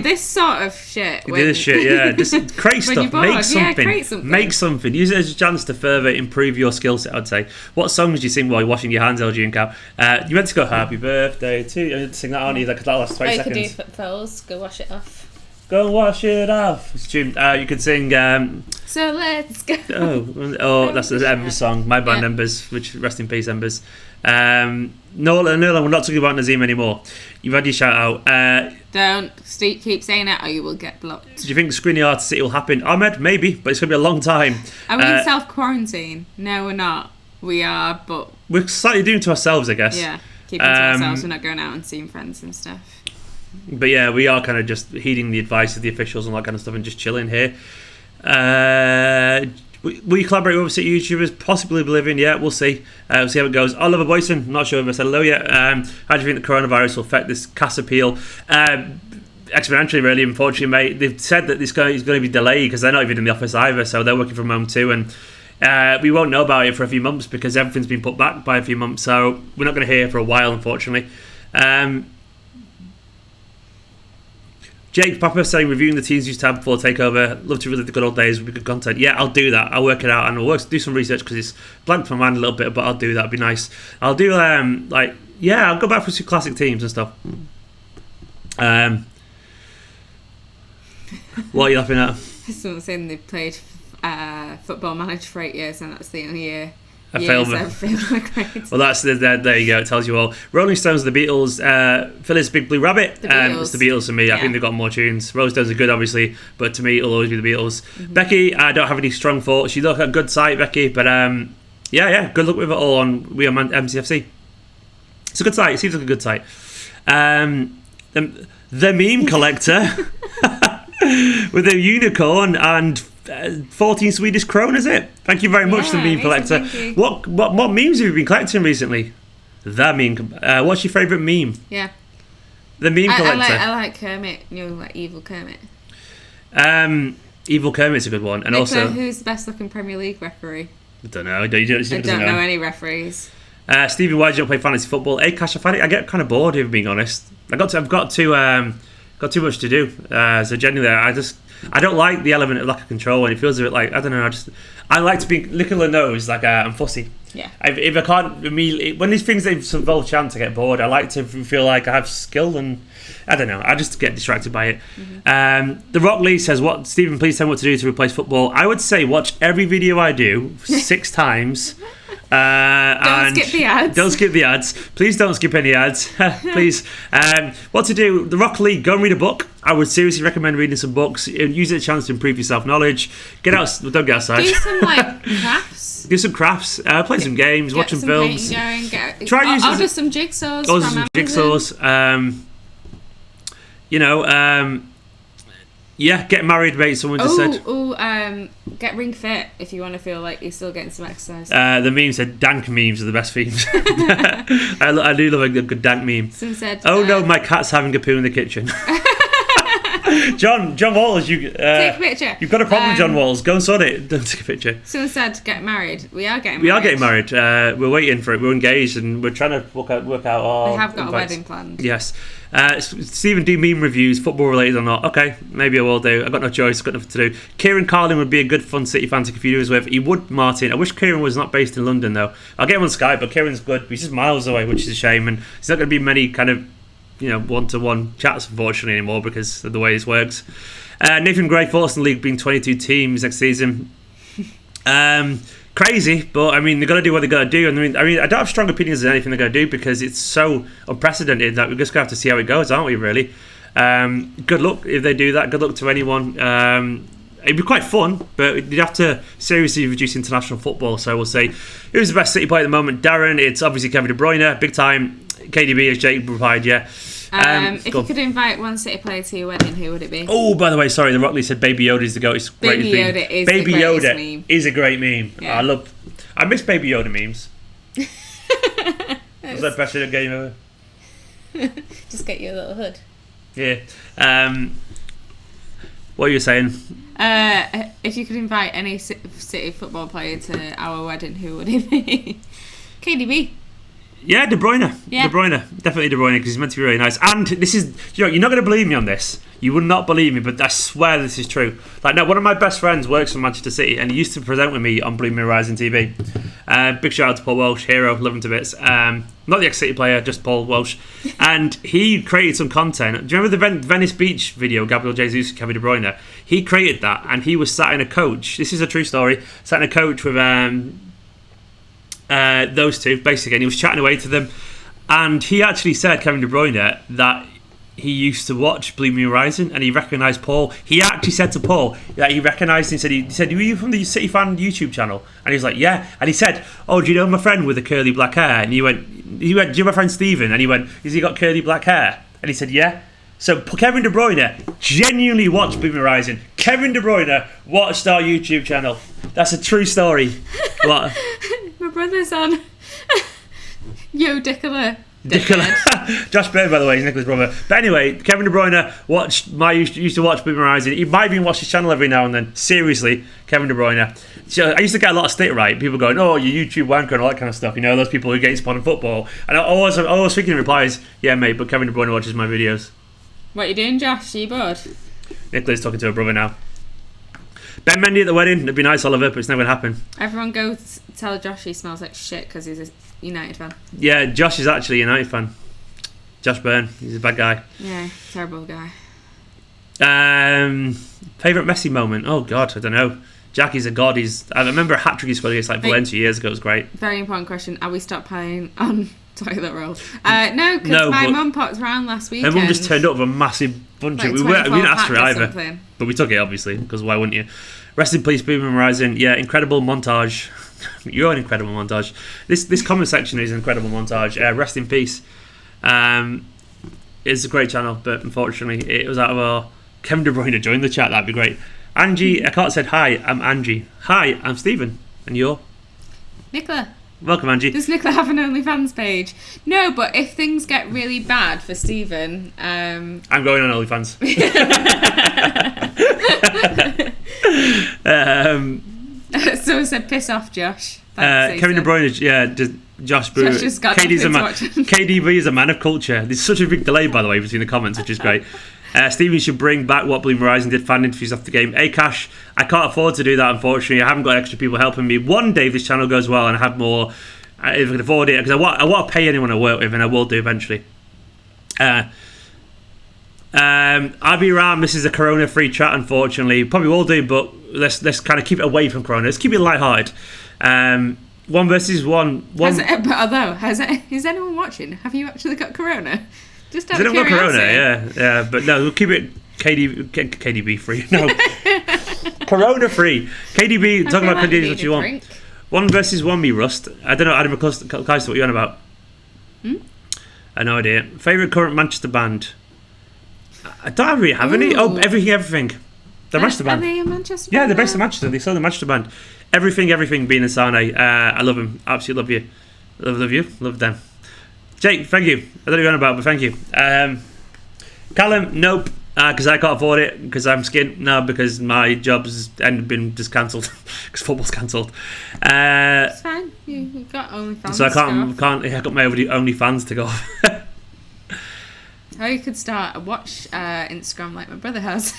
this sort of shit. Do this shit, yeah. Just create stuff. Make something. Yeah, create something. Make something. Use it as a chance to further improve your skill set, I'd say. What songs do you sing while you're washing your hands, LG and Cal? You meant to go happy birthday to you. You sing that, aren't you? That last 20 seconds. You could do Footfalls, go wash it off. Go and wash it off. It's tune. You could sing. So let's go. Oh, that's the Embers song. My band Embers, which rest in peace, Embers. No, we're not talking about Nazim anymore. You've had your shout out. Don't keep saying it, or you will get blocked. Do you think Screening Art City will happen, Ahmed? Maybe, but it's going to be a long time. Are we in self quarantine? No, we're not. We are, but we're slightly doing to ourselves, I guess. Yeah, keeping to ourselves. We're not going out and seeing friends and stuff. But yeah, we are kind of just heeding the advice of the officials and all that kind of stuff and just chilling here. Will you collaborate with other city YouTubers? Possibly living, yeah, we'll see. We'll see how it goes. Oliver Boyson, I'm not sure if I said hello yet. How do you think the coronavirus will affect this cast appeal? Exponentially, really, unfortunately, mate. They've said that this is going to be delayed because they're not even in the office either, so they're working from home too. And we won't know about it for a few months because everything's been put back by a few months, so we're not going to hear for a while, unfortunately. Jake Papa saying reviewing the teams used to have before takeover. Love to relive the good old days with good content. Yeah, I'll do that. I'll work it out and I'll do some research because it's blanked my mind a little bit, but I'll do that. It'd be nice. I'll do I'll go back for some classic teams and stuff. What are you laughing at? Someone saying they've played Football Manager for 8 years and that's the only year. I failed my grades. Well, there you go. It tells you all. Rolling Stones, the Beatles, Phyllis Big Blue Rabbit. It's the Beatles for me. I think they've got more tunes. Rolling Stones are good, obviously, but to me, it'll always be the Beatles. Mm-hmm. Becky, I don't have any strong thoughts. You look at a good site, Becky, but yeah, good luck with it all on We Are MCFC. It's a good site. It seems like a good site. The Meme Collector with a unicorn and 14 Swedish kronor, is it? Thank you very much, the Meme Collector. What memes have you been collecting recently? The Meme. What's your favourite meme? Yeah. The Meme Collector. I like Kermit. Like Evil Kermit. Evil Kermit's a good one, and Nicola, also who's the best looking Premier League referee? I don't know. I don't know any referees. Stephen, why do you not play fantasy football? Cash, I get kind of bored, if I'm being honest. I've got too much to do. So genuinely, I don't like the element of lack of control, and it feels a bit like, I don't know. I like to be. Nicola knows, like I'm fussy. Yeah. If I can't immediately, when these things involve chance, I get bored. I like to feel like I have skill, and I don't know. I just get distracted by it. Mm-hmm. The Rock Lee says, "What, Stephen? Please tell me what to do to replace football." I would say watch every video I do 6 times. Don't skip the ads. Don't skip the ads. Please don't skip any ads. Please. What to do? The Rock League. Go and read a book. I would seriously recommend reading some books. Use it as a chance to improve your self-knowledge. Get out. Don't get outside. Do some crafts. Do some crafts. Play some games. Watch some films. Try order some jigsaws. Order some jigsaws. Yeah, get married, mate. Someone just said. Get ring fit if you want to feel like you're still getting some exercise. The meme said, dank memes are the best themes. I do love a good dank meme. Someone said, no, my cat's having a poo in the kitchen. John Walls, take a picture. You've got a problem, John Walls. Go and sort it. Don't take a picture. Someone said, get married. We are getting married. We're waiting for it. We're engaged and we're trying to work out our We have got invites. a wedding planned. Yes. Stephen, do meme reviews, football related or not? Okay, maybe I will do. I've got no choice, got nothing to do. Kieran Carlin would be a good fun City fan to confuse us with. He would, Martin. I wish Kieran was not based in London though. I'll get him on Skype, but Kieran's good. He's just miles away, which is a shame, and he's not going to be many kind of one-to-one chats unfortunately anymore because of the way this works. Nathan Gray, thoughts on the league being 22 teams next season. Crazy, but I mean they've got to do what they've got to do, and I mean I don't have strong opinions on anything they're going to do because it's so unprecedented that we're just going to have to see how it goes, aren't we? Really. Good luck if they do that. Good luck to anyone. It'd be quite fun, but you'd have to seriously reduce international football. So we'll say who's the best City player at the moment. Darren, it's obviously Kevin De Bruyne, big time. KDB, as Jake replied, yeah. If you could invite one City player to your wedding, who would it be? Oh, by the way, sorry, the Rockley said Baby Yoda is the goat. It's Baby Yoda is Baby the greatest Yoda meme. is a great meme. Yeah. I miss Baby Yoda memes. Was that best in a game ever? Just get you a little hood. Yeah. What are you saying? If you could invite any City football player to our wedding, who would it be? KDB. Yeah, De Bruyne. Yeah. De Bruyne. Definitely De Bruyne because he's meant to be really nice. And this is, you're not going to believe me on this. You would not believe me, but I swear this is true. Like, now, one of my best friends works for Manchester City and he used to present with me on Blue Moon Rising TV. Big shout out to Paul Welsh, hero, love him to bits. Not the ex-City player, just Paul Welsh. And he created some content. Do you remember the Venice Beach video, Gabriel Jesus and Kevin De Bruyne? He created that and he was sat in a coach. This is a true story. Sat in a coach with those two, basically, and he was chatting away to them. And he actually said, Kevin De Bruyne, that he used to watch Blue Moon Rising and he recognised Paul. He actually said to Paul that he recognised him. He said, "Were you from the City Fan YouTube channel?" And he was like, "Yeah." And he said, "Oh, do you know my friend with the curly black hair?" And he went, "Do you know my friend Stephen?" And he went, "Has he got curly black hair?" And he said, "Yeah." So Kevin De Bruyne genuinely watched Blue Moon Rising. Kevin De Bruyne watched our YouTube channel. That's a true story. What? My brother's on. Yo, Nicola. Josh Byrne, by the way, is Nicola's brother. But anyway, Kevin De Bruyne used to watch Blue Moon Rising. He might even watch his channel every now and then. Seriously, Kevin De Bruyne. So I used to get a lot of stick, right? People going, "Oh, you YouTube wanker," and all that kind of stuff. You know, those people who get spun on football. And I always thinking replies, "Yeah, mate, but Kevin De Bruyne watches my videos." What are you doing, Josh? Are you bored? Nicola's talking to her brother now. Ben Mendy at the wedding. It'd be nice, Oliver, but it's never going to happen. Everyone go tell Josh he smells like shit because he's a United fan. Yeah, Josh is actually a United fan. Josh Byrne. He's a bad guy. Yeah, terrible guy. Favourite Messi moment? Oh God, I don't know. Jackie's a god. I remember a hat-trick he scored against Valencia years ago. It was great. Very important question. Are we stockpiling on toilet roll? No, because my mum popped round last weekend. My mum just turned up with a massive bunch of... We didn't ask for it either. But we took it, obviously, because why wouldn't you? Rest in peace, Boomer Horizon. Yeah, incredible montage. You're an incredible montage. This comment section is an incredible montage. Rest in peace. It's a great channel, but unfortunately, it was out of our... Kevin De Bruyne joined the chat. That'd be great. Angie, I can't said hi. I'm Angie. Hi, I'm Stephen. And you're? Nicola. Welcome, Angie. Does Nicola have an OnlyFans page? No, but if things get really bad for Stephen... I'm going on OnlyFans. Someone said, piss off, Josh. Kevin De Bruyne, Josh Brew. KDB is a man of culture. There's such a big delay, by the way, between the comments, which is great. Stephen should bring back what Blue Horizon did, fan interviews after the game. Cash, I can't afford to do that, unfortunately. I haven't got extra people helping me. One day, if this channel goes well and I have more, if I can afford it, because I want to pay anyone I work with, and I will do eventually. I'll be around. This is a Corona-free chat, unfortunately. Probably will do, but let's kind of keep it away from Corona. Let's keep it light-hearted. 1 versus 1. Is anyone watching? Have you actually got Corona? Just out of curiosity. Got Corona, yeah. But no, we'll keep it KDB free. No, Corona free. KDB, talking about conditions what you want. Drink. 1 versus 1, me Rust. I don't know, Adam McCluster, what you on about? I have no idea. Favourite current Manchester band? I don't really have any. Oh, Everything. The Manchester band. Are they a Manchester band? Yeah, they're based in Manchester. They saw the Manchester band. Everything, being a Sane. I love him. Absolutely love you. Love you. Love them. Jake, thank you. I don't know what you're on about, but thank you. Callum, nope. Because I can't afford it. Because I'm skint. No, because my job's been just cancelled. Because football's cancelled. It's fine. You've got OnlyFans. So I can't. I got my OnlyFans to go off. Or you could start a watch Instagram like my brother has.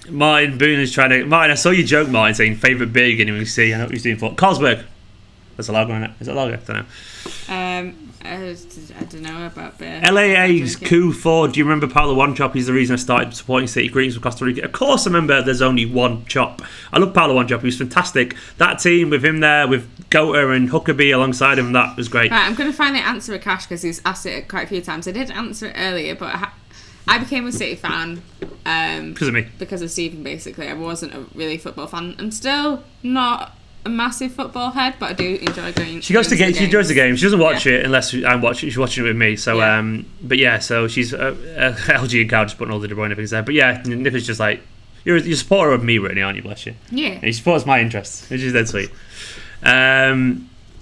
Martin Boone is trying to... Martin, I saw you joke, Martin, saying favourite beer beginning we see. I know what he's doing for. Carlsberg. That's a lager, isn't it? Is it a lager? I don't know. I don't know about beer. LAA's coup for... Do you remember Paolo One Chop? He's the reason I started supporting City Greens with Costa Rica. Of course I remember there's only one chop. I love Paolo One Chop. He was fantastic. That team with him there, with Gota and Huckabee alongside him, that was great. Right, I'm going to finally answer a Cash because he's asked it quite a few times. I did answer it earlier, but I became a City fan because of me. Because of Stephen, basically. I wasn't a really football fan. I'm still not a massive football head, but I do enjoy going. She goes to games. She enjoys the game. She doesn't watch it unless I'm watching. She's watching it with me. So, but yeah, so she's LG and Cow just putting all the De Bruyne things there. But yeah, Nick is just like you're a supporter of me, really, aren't you? Bless you. Yeah. And he supports my interests, which is dead sweet.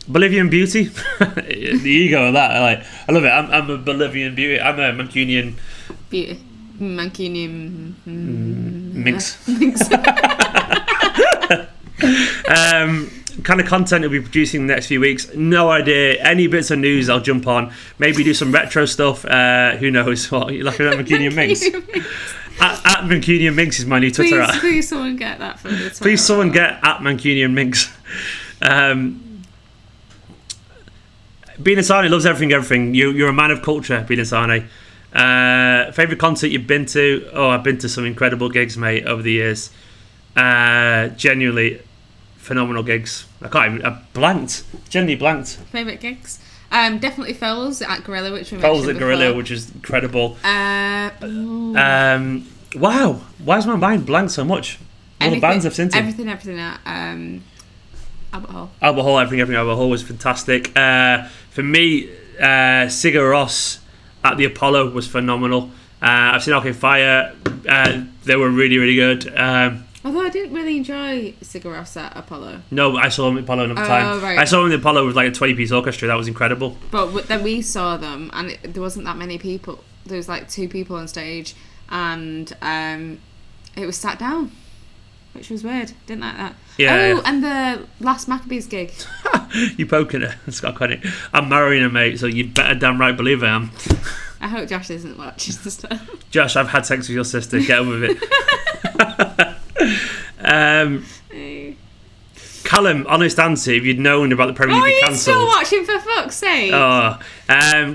Bolivian beauty, the ego of that. I love it. I'm a Bolivian beauty. I'm a Mancunian beauty. Mancunian minx. Kind of content we'll be producing in the next few weeks, no idea. Any bits of news I'll jump on, maybe do some retro stuff. Who knows what you're looking at. Mancunian minx at Mancunian minx is my new Twitter. Please someone get that for the please someone get at Mancunian minx. Being Asani loves everything. You're a man of culture, being Asani. Favourite concert you've been to? Oh, I've been to some incredible gigs, mate, over the years. Genuinely phenomenal gigs. I genuinely blanked. Favourite gigs? Definitely Foles at Gorilla, which we Foles mentioned at Gorilla, which is incredible. Wow, why is my mind blank so much? All the bands I've seen to. Everything at Albert Hall. Everything Albert Hall was fantastic. For me, Sigur Rós at the Apollo was phenomenal. I've seen Arcade Fire. They were really, really good. Although I didn't really enjoy Sigur Rós at Apollo. No, I saw them at Apollo another time. Right. I saw them at Apollo with like a 20-piece orchestra. That was incredible. But then we saw them, and there wasn't that many people. There was like 2 people on stage, and it was sat down, which was weird. Didn't like that. Yeah. And the last Maccabees gig. You poking her, Scott Connie. I'm marrying her, mate, so you better damn right believe I am. I hope Josh isn't watching this stuff. Josh, I've had sex with your sister. Get on with it. Callum, honest answer, if you'd known about the Premier League you're cancelled. still watching for fuck's sake.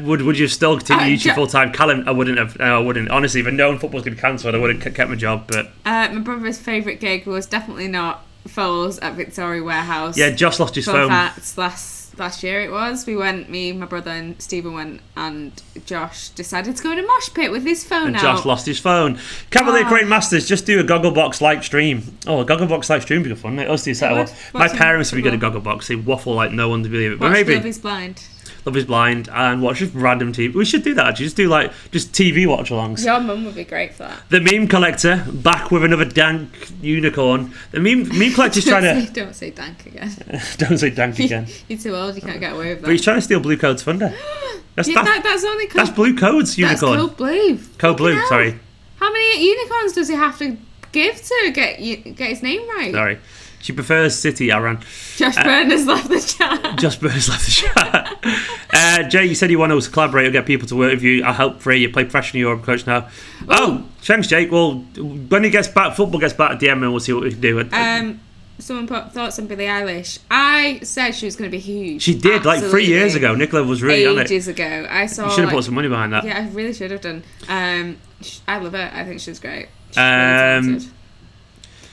Would you still continue YouTube Jo- full time? Callum, I wouldn't have. I wouldn't. Honestly, if I'd known football was going to be cancelled, I would have kept my job. But my brother's favourite gig was definitely not Foles at Victoria Warehouse. yeah, Josh lost his phone. Facts, last year it was. We went, me, my brother and Stephen went, and Josh decided to go in a mosh pit with his phone And out. Josh lost his phone. Cavalier Crane Masters, just do a Gogglebox live stream. Oh, a Gogglebox live stream would be good fun. Us do set up. My parents would be good at Gogglebox. They waffle like no one to believe it. But Watch maybe Love is Blind. Love is Blind and watch just random TV. We should do that actually. Just do just TV watch alongs. Your mum would be great for that. The meme collector back with another dank unicorn. The meme collector's trying to. Don't say dank again. Don't say dank again. You're too old. You can't get away with that. But he's trying to steal Blue Code's thunder. That's only code. That's Blue Code's unicorn. That's Code Blue. Code Blue. Hell. Sorry. How many unicorns does he have to give to get his name right? Sorry. She prefers City, Aaron. Josh Burners left the chat. Josh Burners left the chat. Jay, you said you want us to collaborate or get people to work with you. I'll help free. You play professional Europe coach now. Oh, thanks, Jake. Well, when he gets back, football gets back, DM and we'll see what we can do. Someone put thoughts on Billie Eilish. I said she was going to be huge. She did, like 3 years ago. Nicola was really on it. Ages ago. I saw. You should have put some money behind that. Yeah, I really should have done. I love her. I think she's great. She's really talented.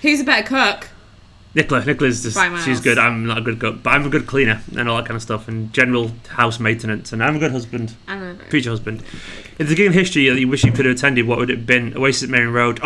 Who's a better cook? Nicola's just, she's miles. good. I'm not a good cook, but I'm a good cleaner and all that kind of stuff, and general house maintenance, and I'm a good husband. Future husband. If the gig in history that you wish you could have attended, what would it have been? Oasis at Marion Road.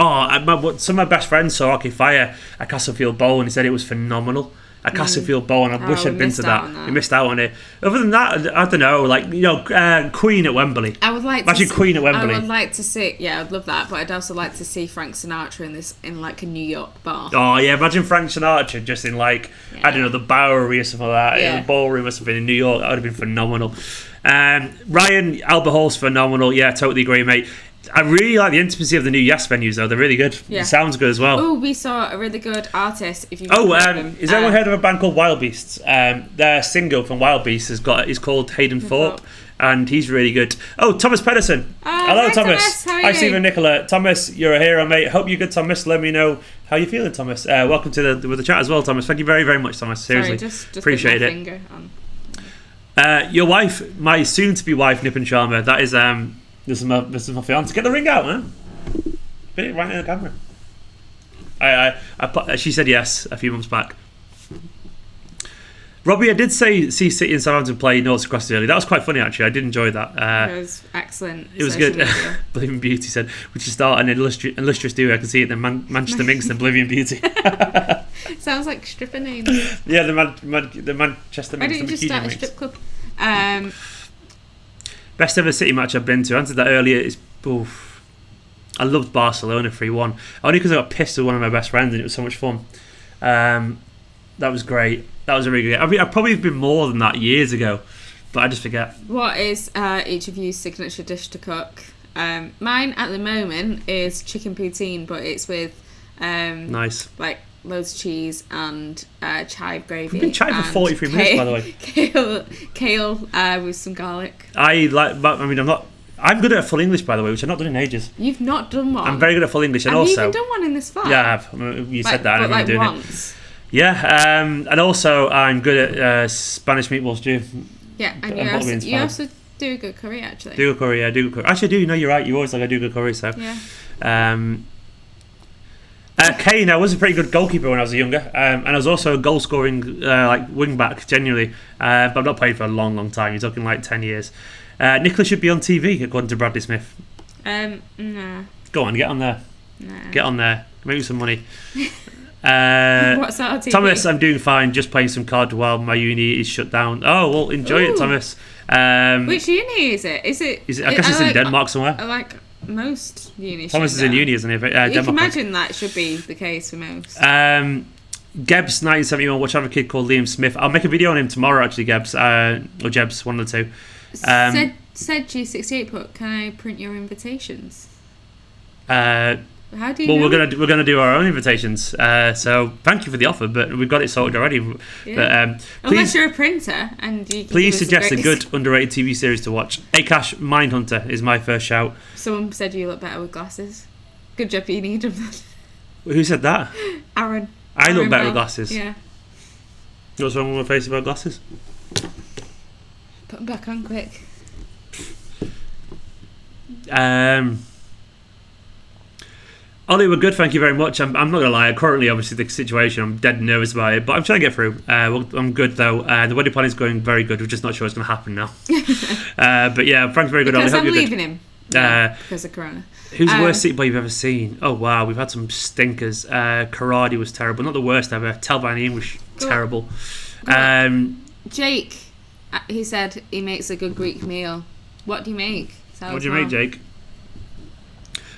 Some of my best friends saw Arcade Fire at Castlefield Bowl, and he said it was phenomenal. At Castlefield Bowl, and I wish I'd been to that. We missed out on it. Other than that, I don't know, Queen at Wembley. I would like to Queen at Wembley. I would like to see, I'd love that, but I'd also like to see Frank Sinatra in like a New York bar. Oh yeah, imagine Frank Sinatra just in I don't know, the Bowery or something like that, the ballroom or something in New York. That would have been phenomenal. Ryan, Albert Hall's phenomenal. Yeah, totally agree, mate. I really like the intimacy of the new Yes venues, though. They're really good. Yeah. It sounds good as well. Oh, we saw a really good artist. If you has anyone heard of a band called Wild Beasts? Their single from Wild Beasts is called Hayden Thorpe, and he's really good. Oh, Thomas Pedersen. Hello, Thomas. How are Hi, you? Stephen, Nicola. Thomas, you're a hero, mate. Hope you're good, Thomas. Let me know how you're feeling, Thomas. Welcome to the chat as well, Thomas. Thank you very, very much, Thomas. Seriously, just appreciate it. Your wife, my soon-to-be wife, Nipin Sharma. That is This is my fiance. Get the ring out, man. Put it right in the camera. She said yes a few months back. Robbie, I did see City and Southampton play North across early. That was quite funny, actually. I did enjoy that. It was excellent. It was good. Oblivion Beauty said, we should start an illustrious duo. I can see it. The Manchester Minx and Oblivion Beauty. Sounds like stripper names. Yeah, the Manchester Minx. Why don't you just start a strip club? Best ever City match I've been to. I answered that earlier. I loved Barcelona 3-1. Only because I got pissed with one of my best friends and it was so much fun. That was great. That was a really good game. I mean, I've probably been more than that years ago, but I just forget. What is each of you's signature dish to cook? Mine at the moment is chicken poutine, but it's with nice, like loads of cheese and chive gravy. We've been chatting for 43 minutes, by the way. Kale with some garlic. I'm good at full English, by the way, which I've not done in ages. You've not done one? I'm very good at full English, and have also... you even done one in this flat? Yeah, I have. You said that, and I'm doing once. it. Yeah, and also I'm good at Spanish meatball stew. Yeah, and you also do a good curry, actually. Do a curry, yeah, do a curry. Actually, I do. No, you're right. You always like I do good curry, so... Yeah. Kane, I was a pretty good goalkeeper when I was younger, and I was also a goal-scoring wing back, genuinely. But I've not played for a long, long time. You're talking like 10 years. Nicola should be on TV, according to Bradley Smith. Nah. Go on, get on there. Nah. Get on there. Make me some money. What sort of TV? Thomas, I'm doing fine. Just playing some cards while my uni is shut down. Oh, well, enjoy it, Thomas. Which uni is it? I guess it's in Denmark somewhere. I like most uni. Thomas is in uni, isn't he? You can imagine that should be the case for most. Gebs 1971. Watch out for a kid called Liam Smith. I'll make a video on him tomorrow, actually, Gebs or Jebs, one of the two. Said G68 put, can I print your invitations? How do you know? We're gonna do our own invitations. So thank you for the offer, but we've got it sorted already. Yeah. But unless you're a printer and you can please suggest a good underrated TV series to watch. Akash Mindhunter is my first shout. Someone said you look better with glasses. Good job, you need them. Who said that? Aaron. I look better with glasses. Yeah. What's wrong with my face about glasses? Put them back on quick. Ollie, we're good, thank you very much. I'm not going to lie, currently, obviously, the situation, I'm dead nervous about it, but I'm trying to get through. I'm good, though. The wedding plan is going very good. We're just not sure what's going to happen now. But yeah, Frank's very good. Because Ollie, I'm leaving him. Because of Corona. Who's the worst City player you've ever seen? Oh, wow, we've had some stinkers. Karadi was terrible. Not the worst ever. Talbani was terrible. Jake, he said he makes a good Greek meal. What do you make? What do you make, Jake?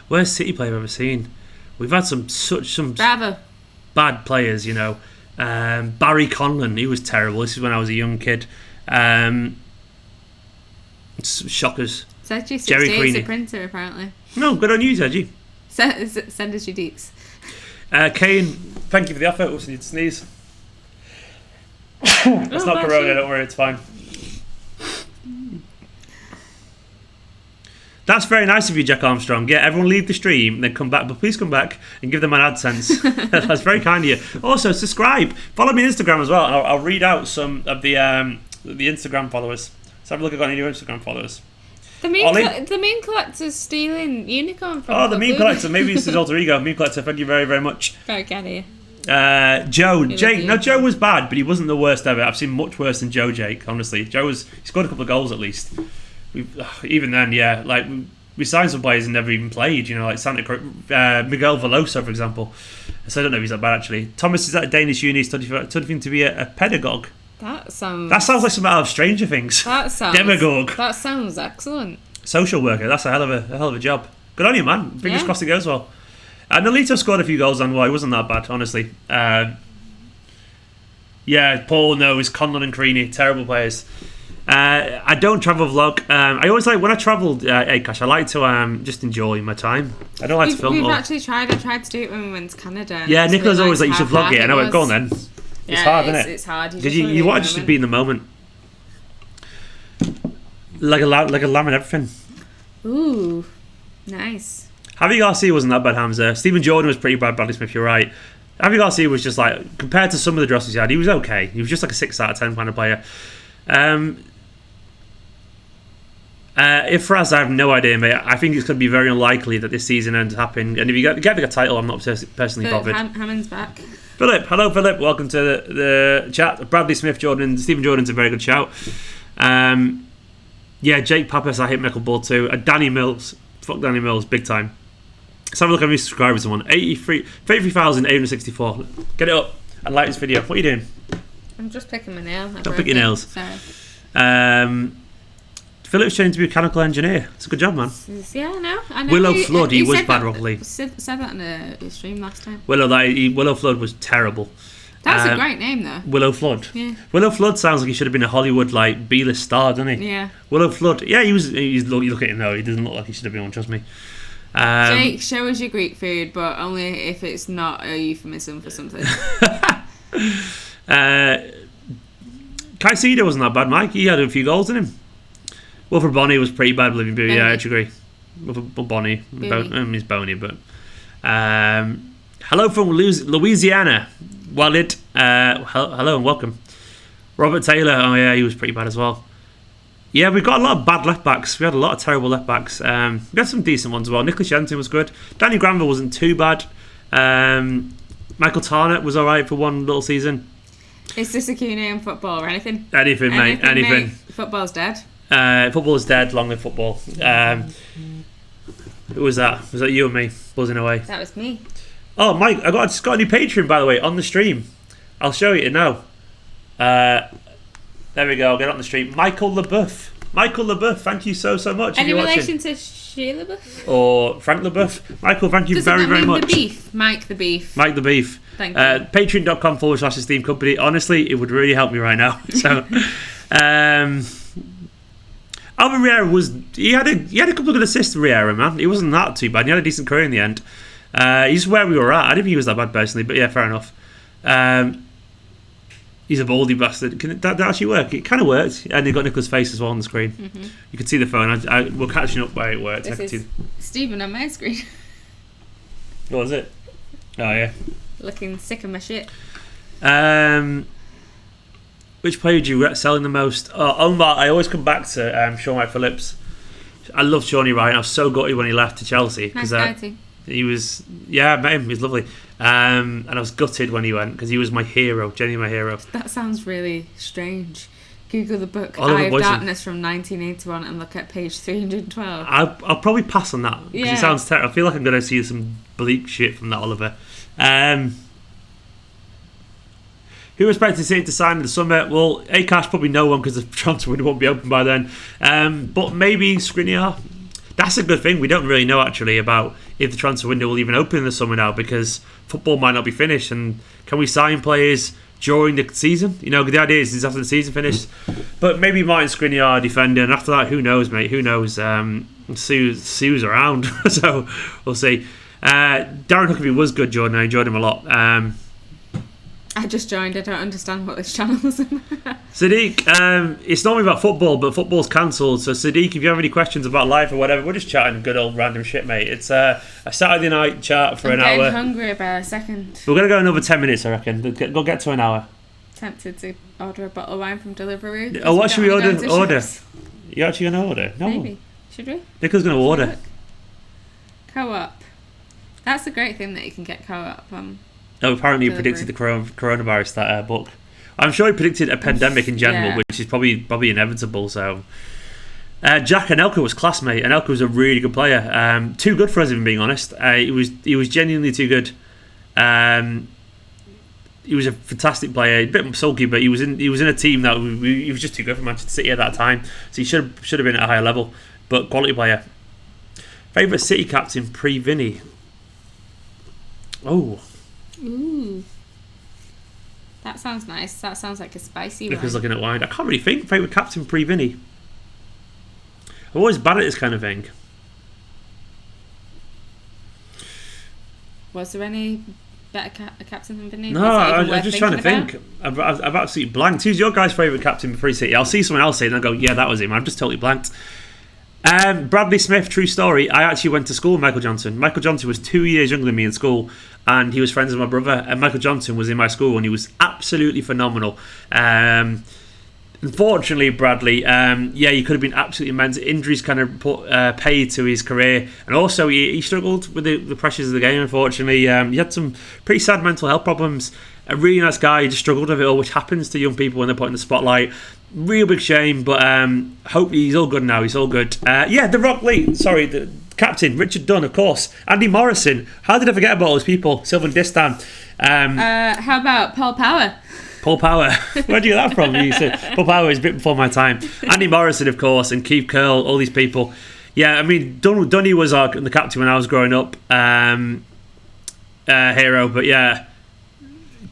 Worst City player I've ever seen? We've had some Bravo. bad players, you know. Barry Conlon, he was terrible. This is when I was a young kid. Shockers. Sergi Jerry 68's a Queenie. printer, apparently. No, good on you, Sergi. Send us your deets. Kane, thank you for the offer. Oops, I need to sneeze. It's not Corona, don't worry, it's fine. That's very nice of you, Jack Armstrong. Yeah, everyone leave the stream and then come back, but please come back and give them an AdSense. That's very kind of you. Also, subscribe. Follow me on Instagram as well, and I'll read out some of the Instagram followers. Let's have a look at any new Instagram followers. The meme collector's stealing unicorn from the meme collector. Maybe it's his alter ego. Meme collector, thank you very, very much. Very kind of you. Jake. No, Joe was bad, but he wasn't the worst ever. I've seen much worse than Joe, Jake, honestly. He scored a couple of goals at least. Even then, yeah, like we signed some players and never even played, you know, like Miguel Veloso, for example. So I don't know if he's that bad, actually. Thomas is at a Danish uni studying to be a pedagogue. That sounds like something out of Stranger Things. Demagogue. That sounds excellent. Social worker. That's a hell of a job. Good on you, man. Fingers crossed it goes well. And Nolito scored a few goals on. Well, he wasn't that bad, honestly. Yeah, Paul knows Conlon and Creaney, terrible players. I don't travel vlog. I always like when I travelled, Akash, I like to just enjoy my time. I don't like to film. We've actually tried. I tried to do it when we went to Canada. Yeah, Nicola's always like, you should vlog it, and I went, go on then. It's hard, isn't it? It's hard. Because you want to just be in the moment, like a lamb and everything. Ooh, nice. Javi Garcia wasn't that bad, Hamza. Stephen Jordan was pretty bad. Bradley Smith, you're right. Javi Garcia was just like, compared to some of the dresses he had, he was okay. He was just like a 6 out of 10 kind of player. If Raz, I have no idea, mate. I think it's going to be very unlikely that this season ends up happening. And if you get the title, I'm not personally bothered. Hammond's back. Philip, hello Philip. Welcome to the chat. Bradley Smith, Stephen Jordan's a very good shout. Yeah, Jake Pappas, I hate Michael Bull too. Danny Mills, fuck Danny Mills, big time. Let's have a look at how many subscribers someone. 33,864. Get it up and like this video. What are you doing? I'm just picking my nail. Don't pick your nails. Sorry. Philip's training to be a mechanical engineer. It's a good job, man. Yeah, I know. Willow Flood, he was bad, probably. Said that in a stream last time. Willow Flood was terrible. That's a great name, though. Willow Flood. Yeah. Willow Flood sounds like he should have been a Hollywood like B-list star, doesn't he? Yeah. Willow Flood. Yeah, you look at him now. He doesn't look like he should have been one. Trust me. Jake, show us your Greek food, but only if it's not a euphemism for something. Caicedo wasn't that bad, Mike. He had a few goals in him. Wilfred Bonny was pretty bad, living Boo. Yeah, I agree. Wilfred Bonny. He's bony, but. Hello from Louisiana. Walid. Hello and welcome. Robert Taylor. Oh, yeah, he was pretty bad as well. Yeah, we've got a lot of bad left backs. We had a lot of terrible left backs. We had some decent ones as well. Nicholas Jensen was good. Danny Granville wasn't too bad. Michael Tarnett was alright for one little season. Is this a Q&A on football or anything? Anything, mate. Anything. Football's dead. Football is dead. Long live football. Who was that? Was that you and me buzzing away? That was me. Oh, Mike, I just got a new Patreon, by the way, on the stream. I'll show you now. There we go. I'll get it on the stream. Michael LaBeouf. Michael LaBeouf, thank you so much. Any relation to Shia LaBeouf? Or Frank LaBeouf. Michael, thank you very much. The beef? Mike the Beef. Mike the Beef. Thank you. Patreon.com/Esteemed Kompany. Honestly, it would really help me right now. So, Alvin Riera he had a couple of good assists, Riera, man. He wasn't that too bad. He had a decent career in the end. He's where we were at. I didn't think he was that bad personally, but yeah, fair enough. He's a baldy bastard. Can that actually work? It kind of worked. And you've got Nicola's face as well on the screen. Mm-hmm. You can see the phone. We're catching up where it worked. This is Stephen on my screen. What was it? Oh, yeah. Looking sick of my shit. Which player do you regret selling the most? Omar, I always come back to Sean Wright Phillips. I love Shawnee Wright. I was so gutted when he left to Chelsea. Nice guy too. He was, I met him. He was lovely. And I was gutted when he went because he was my hero, genuinely my hero. That sounds really strange. Google the book Oliver Eye of Boyson. Darkness from 1981 and look at page 312. I'll probably pass on that because it sounds terrible. I feel like I'm going to see some bleak shit from that Oliver. Who expected City to sign in the summer? Well, Akash probably no one because the transfer window won't be open by then. But maybe Skriniar. That's a good thing. We don't really know actually about if the transfer window will even open in the summer now because football might not be finished. And can we sign players during the season? You know, the idea is after the season finished. But maybe Martin Skriniar defender, and after that, who knows, mate? Who knows? See who's around. So we'll see. Darren Huckabee was good, Jordan. I enjoyed him a lot. I just joined. I don't understand what this channel is about. Sadiq, it's not only about football, but football's cancelled. So Sadiq, if you have any questions about life or whatever, we're just chatting good old random shit, mate. It's a Saturday night chat for an hour. I'm getting hungry by a second. We're going to go another 10 minutes, I reckon. Go get to an hour. Tempted to order a bottle of wine from Deliveroo. Oh, what should we order? You actually going to order? No. Maybe. Should we? Nicola's going to order. Co-op. That's the great thing that you can get co-op. Apparently he predicted the coronavirus, that book. I'm sure he predicted a pandemic in general, which is probably inevitable. So, Jack Anelka was classmate. Anelka was a really good player. Too good for us, even being honest. He was genuinely too good. He was a fantastic player, a bit sulky, but he was in a team that he was just too good for Manchester City at that time. So he should have been at a higher level, but quality player. Favourite City captain pre-Vinny? Oh. Ooh. That sounds nice. That sounds like a spicy one. Because looking at wine, I can't really think. Favourite captain pre-Vinny? I'm always bad at this kind of thing. Was there any better captain than Vinny? No, I'm just trying to think. I've absolutely blanked. Who's your guys' favourite captain pre-City? I'll see someone else say it and I'll go, yeah, that was him. I've just totally blanked. Bradley Smith, true story. I actually went to school with Michael Johnson. Michael Johnson was 2 years younger than me in school, and he was friends with my brother. And Michael Johnson was in my school, and he was absolutely phenomenal. Unfortunately, Bradley, he could have been absolutely immense. Injuries kind of put paid to his career, and also he struggled with the pressures of the game. Unfortunately, he had some pretty sad mental health problems. A really nice guy, he just struggled with it all, which happens to young people when they're put in the spotlight. Real big shame, but hope he's all good now. He's all good. The Rock Lee. Sorry, the captain, Richard Dunn, of course. Andy Morrison. How did I forget about all those people? Sylvan Distan. How about Paul Power? Paul Power. Where'd you get that from? You said Paul Power is a bit before my time. Andy Morrison, of course, and Keith Curl, all these people. Yeah, I mean, Dunny was the captain when I was growing up. Hero, but yeah.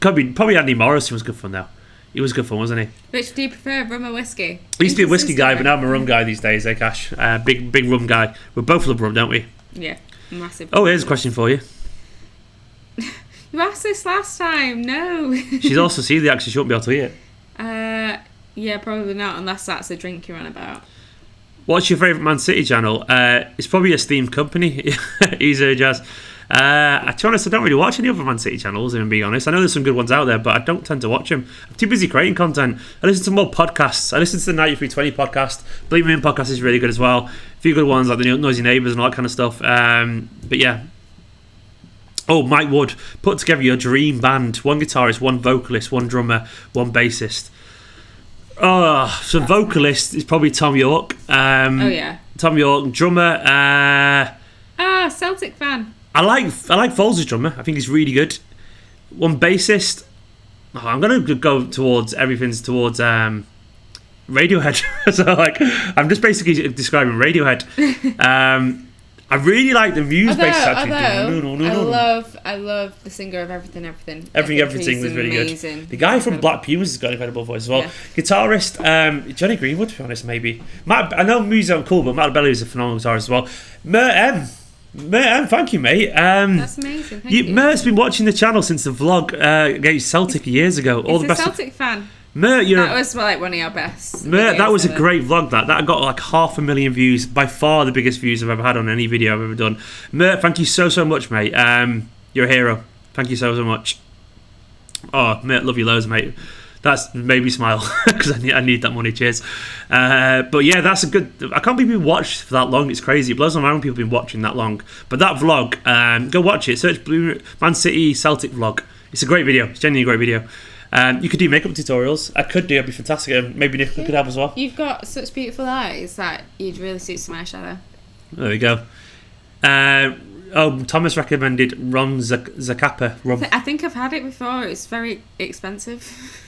Probably Andy Morrison was good fun though. He was good fun, wasn't he? Which do you prefer, rum or whiskey? I used to be a whiskey guy, but now I'm a rum guy these days, Cash? Big rum guy. We both love rum, don't we? Yeah, massive. Oh, here's a question for you. You asked this last time, no. She's also celiac, so she won't be able to eat it. Yeah, probably not, unless that's a drink you're on about. What's your favourite Man City channel? It's probably Esteemed Kompany. Easy, Jazz. To be honest, I don't really watch any other Man City channels, if I'm being honest. I know there's some good ones out there, but I don't tend to watch them. I'm too busy creating content. I listen to more podcasts. I listen to the 9320 podcast. Believe Me In podcast is really good as well. A few good ones like the Noisy Neighbours and all that kind of stuff. But yeah. Oh, Mike Wood. Put together your dream band. One guitarist, one vocalist, one drummer, one bassist. So vocalist is probably Tom York. Tom York. Drummer. Celtic fan. I like Foles' drummer. I think he's really good. One bassist. I'm going to go towards Radiohead. So I'm just basically describing Radiohead. I really like the Muse bassist actually. I love the singer of Everything. Everything was really amazing. Good. The guy from Black Pumas has got an incredible voice as well. Yeah. Guitarist, Johnny Greenwood, to be honest, maybe. I know Muse aren't cool, but Matt Belly is a phenomenal guitarist as well. Mert, thank you, mate. That's amazing. Thank you. Mert's been watching the channel since the vlog against Celtic years ago. He's a Celtic fan. Mert, that was like one of your best. Mert, that was a great vlog. That got like 500,000 views. By far the biggest views I've ever had on any video I've ever done. Mert, thank you so much, mate. You're a hero. Thank you so much. Oh, Mert, love you loads, mate. That's made me smile because I need that money. Cheers. But yeah, that's a good. I can't believe we watched for that long. It's crazy. It blows my mind when people have been watching that long. But that vlog, go watch it. Search Man City Celtic vlog. It's a great video. It's genuinely a great video. You could do makeup tutorials. I'd be fantastic. Maybe Nicola could help as well. You've got such beautiful eyes that you'd really suit some eyeshadow. There we go. Thomas recommended Ron Zacapa rum. I think I've had it before. It's very expensive.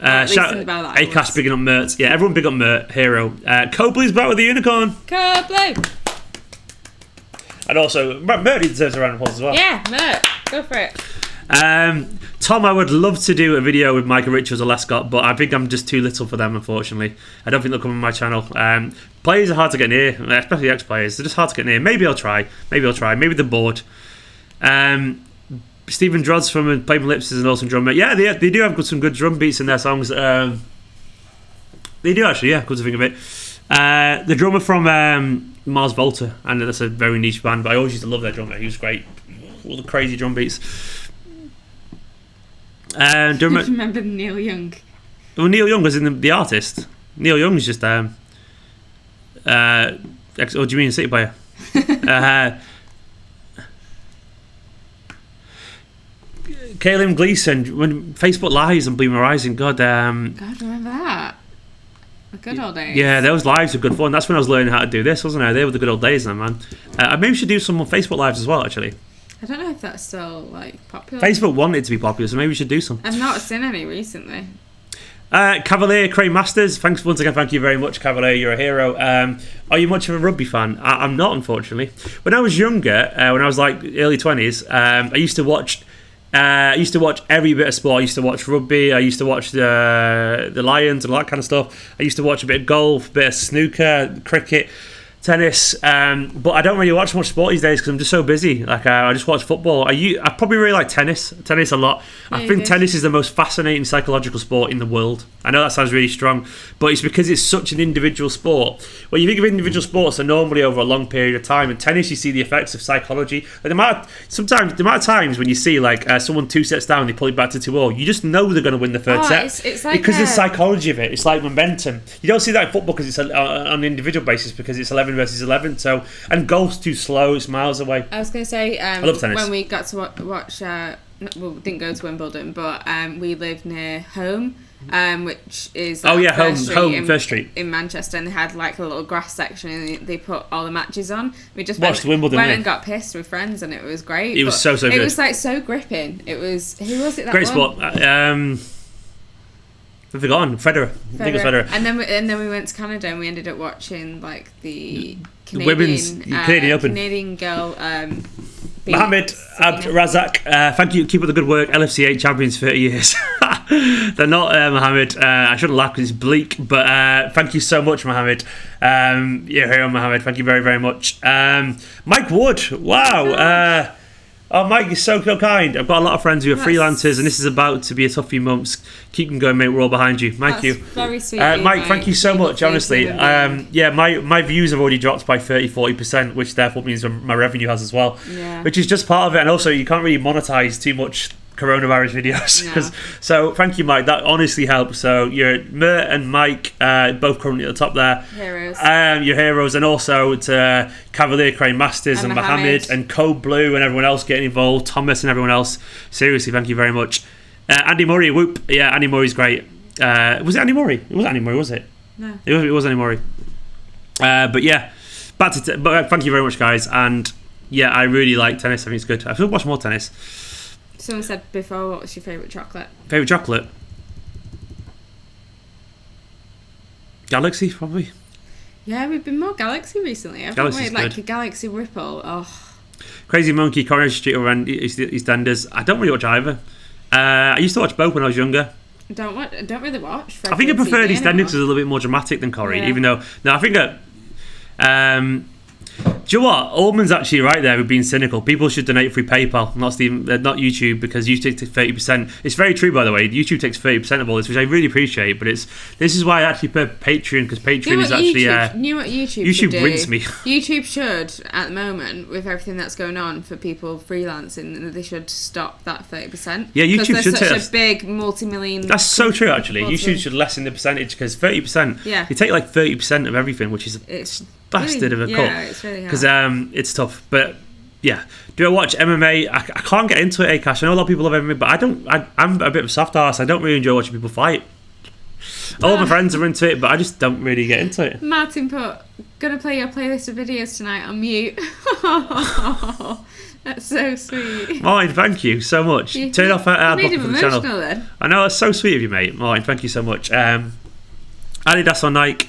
Acast bigging up Mert. Yeah, everyone big up Mert. Hero. Code Blue's back with the unicorn. Code Blue. And also, Mert deserves a round of applause as well. Yeah, Mert. Go for it. Tom, I would love to do a video with Micah Richards or Lescott, but I think I'm just too little for them, unfortunately. I don't think they'll come on my channel. Players are hard to get near, especially ex-players. They're just hard to get near. Maybe I'll try. Maybe they're bored. Stephen Drodds from Playing Lips is an awesome drummer. Yeah, they do have some good drum beats in their songs. They do actually, yeah, good to think of it. The drummer from Mars Volta, and that's a very niche band, but I always used to love their drummer. He was great. All the crazy drum beats. Do you remember Neil Young? Well, Neil Young was in the artist. Neil Young is just do you mean a City player? Caelan Gleeson, when Facebook Lives and Bleeding Horizon, God, remember that? The good old days. Yeah, those lives were good fun. That's when I was learning how to do this, wasn't I? They were the good old days then, man. Maybe we should do some more Facebook Lives as well, actually. I don't know if that's still popular. Facebook wanted it to be popular, so maybe we should do some. I've not seen any recently. Cavalier Crane Masters, thanks once again. Thank you very much, Cavalier. You're a hero. Are you much of a rugby fan? I'm not, unfortunately. When I was younger, when I was like early 20s, I used to watch every bit of sport. I used to watch rugby. I used to watch the Lions and all that kind of stuff. I used to watch a bit of golf, a bit of snooker, cricket, tennis, but I don't really watch much sport these days because I'm just so busy. I just watch football. I probably really like tennis a lot. Yeah, I think tennis is the most fascinating psychological sport in the world. I know that sounds really strong, but it's because it's such an individual sport. When you think of individual sports, they're normally over a long period of time. In tennis, you see the effects of psychology. The amount of times when you see someone 2 sets down, they pull it back to 2-2, you just know they're going to win the third set. It's like because the psychology of it. It's like momentum. You don't see that in football because it's on an individual basis because it's 11 versus 11. So, and golf's too slow. It's miles away. I was going to say, I love tennis. When we got to watch, we didn't go to Wimbledon, but we lived near Home, which is First Street in Manchester, and they had a little grass section, and they put all the matches on. We just watched Wimbledon. Went and got pissed with friends, and it was great. It was so good. It was so gripping. It was who was it? That great one? sport. I've forgotten. Federer. I think it was Federer. And then we went to Canada, and we ended up watching the Canadian Open. Canadian girl. Mohammed Abd Razak, thank you. Keep up the good work. LFC8 champions 30 years. They're not, Mohammed. I shouldn't laugh because it's bleak, but thank you so much, Mohammed. You're here, Mohammed. Thank you very, very much. Mike Wood. Wow. Mike, you're so kind. I've got a lot of friends who are freelancers, and this is about to be a tough few months. Keep them going, mate. We're all behind you. Thank you. Very sweet. Mike, thank you so much, honestly. My views have already dropped by 30-40%, which therefore means my revenue has as well. Yeah. Which is just part of it. And also, you can't really monetize too much coronavirus videos. No. So thank you, Mike. That honestly helps. So you're Mert and Mike, both currently at the top there. Heroes. Your heroes, and also to Cavalier Crane Masters and Mohammed and Code Blue and everyone else getting involved, Thomas and everyone else. Seriously, thank you very much. Andy Murray, whoop. Yeah, Andy Murray's great. Was it Andy Murray? It wasn't Andy Murray, was it? No. It was Andy Murray. But yeah, but thank you very much, guys. And yeah, I really like tennis. I think it's good. I should watch more tennis. Someone said before, what was your favourite chocolate? Favourite chocolate? Galaxy, probably. Yeah, we've been more Galaxy recently. Galaxy's good. Like the Galaxy Ripple. Oh. Crazy Monkey, Coronation Street around EastEnders. I don't really watch either. I used to watch both when I was younger. Don't really watch. I think I preferred EastEnders because it's a little bit more dramatic than Corrie, even though... No, I think that... Do you know what? Ullman's actually right there with being cynical. People should donate through PayPal, not YouTube, because YouTube takes 30%. It's very true, by the way. YouTube takes 30% of all this, which I really appreciate. But this is why I actually prefer Patreon, because Patreon is actually you know what YouTube should do? rinse me. YouTube should, at the moment, with everything that's going on for people freelancing, they should stop that 30%. Yeah, YouTube should take such a big multi-million. That's so true, actually. YouTube should lessen the percentage, because 30%. Yeah. You take like 30% of everything, which is it's bastard really, of a cut. Yeah, it's really hard. Because it's tough. But yeah, do I watch MMA? I can't get into it, Akash. I know a lot of people love MMA, but I don't. I'm a bit of a soft arse. I don't really enjoy watching people fight. All my friends are into it, but I just don't really get into it. Martin put, gonna play your playlist of videos tonight on mute. That's so sweet. Martin, thank you so much. Turn off our made him for the channel. then. I know, that's so sweet of you, mate. Martin, thank you so much. Adidas or Nike?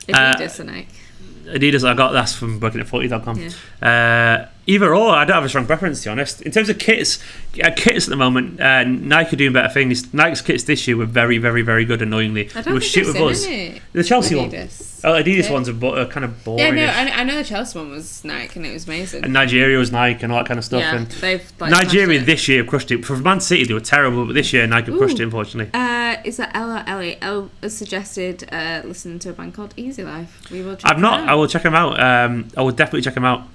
Adidas or Nike. Adidas, I got that's from working at footy.com. Yeah. Either or, I don't have a strong preference, to be honest. In terms of kits at the moment, Nike are doing better things. Nike's kits this year were very, very, very good, annoyingly. I don't think with us. The Chelsea Adidas. one. Oh, Adidas ones are kind of boring. Yeah, no, I know the Chelsea one was Nike and it was amazing. And Nigeria was Nike and all that kind of stuff. Yeah, and they've Nigeria this year crushed it. For Man City, they were terrible, but this year Nike crushed it, unfortunately. Is that Ella Ellie? Elle has suggested listening to a band called Easy Life. We will check I've not. I will check them out. I will definitely check them out.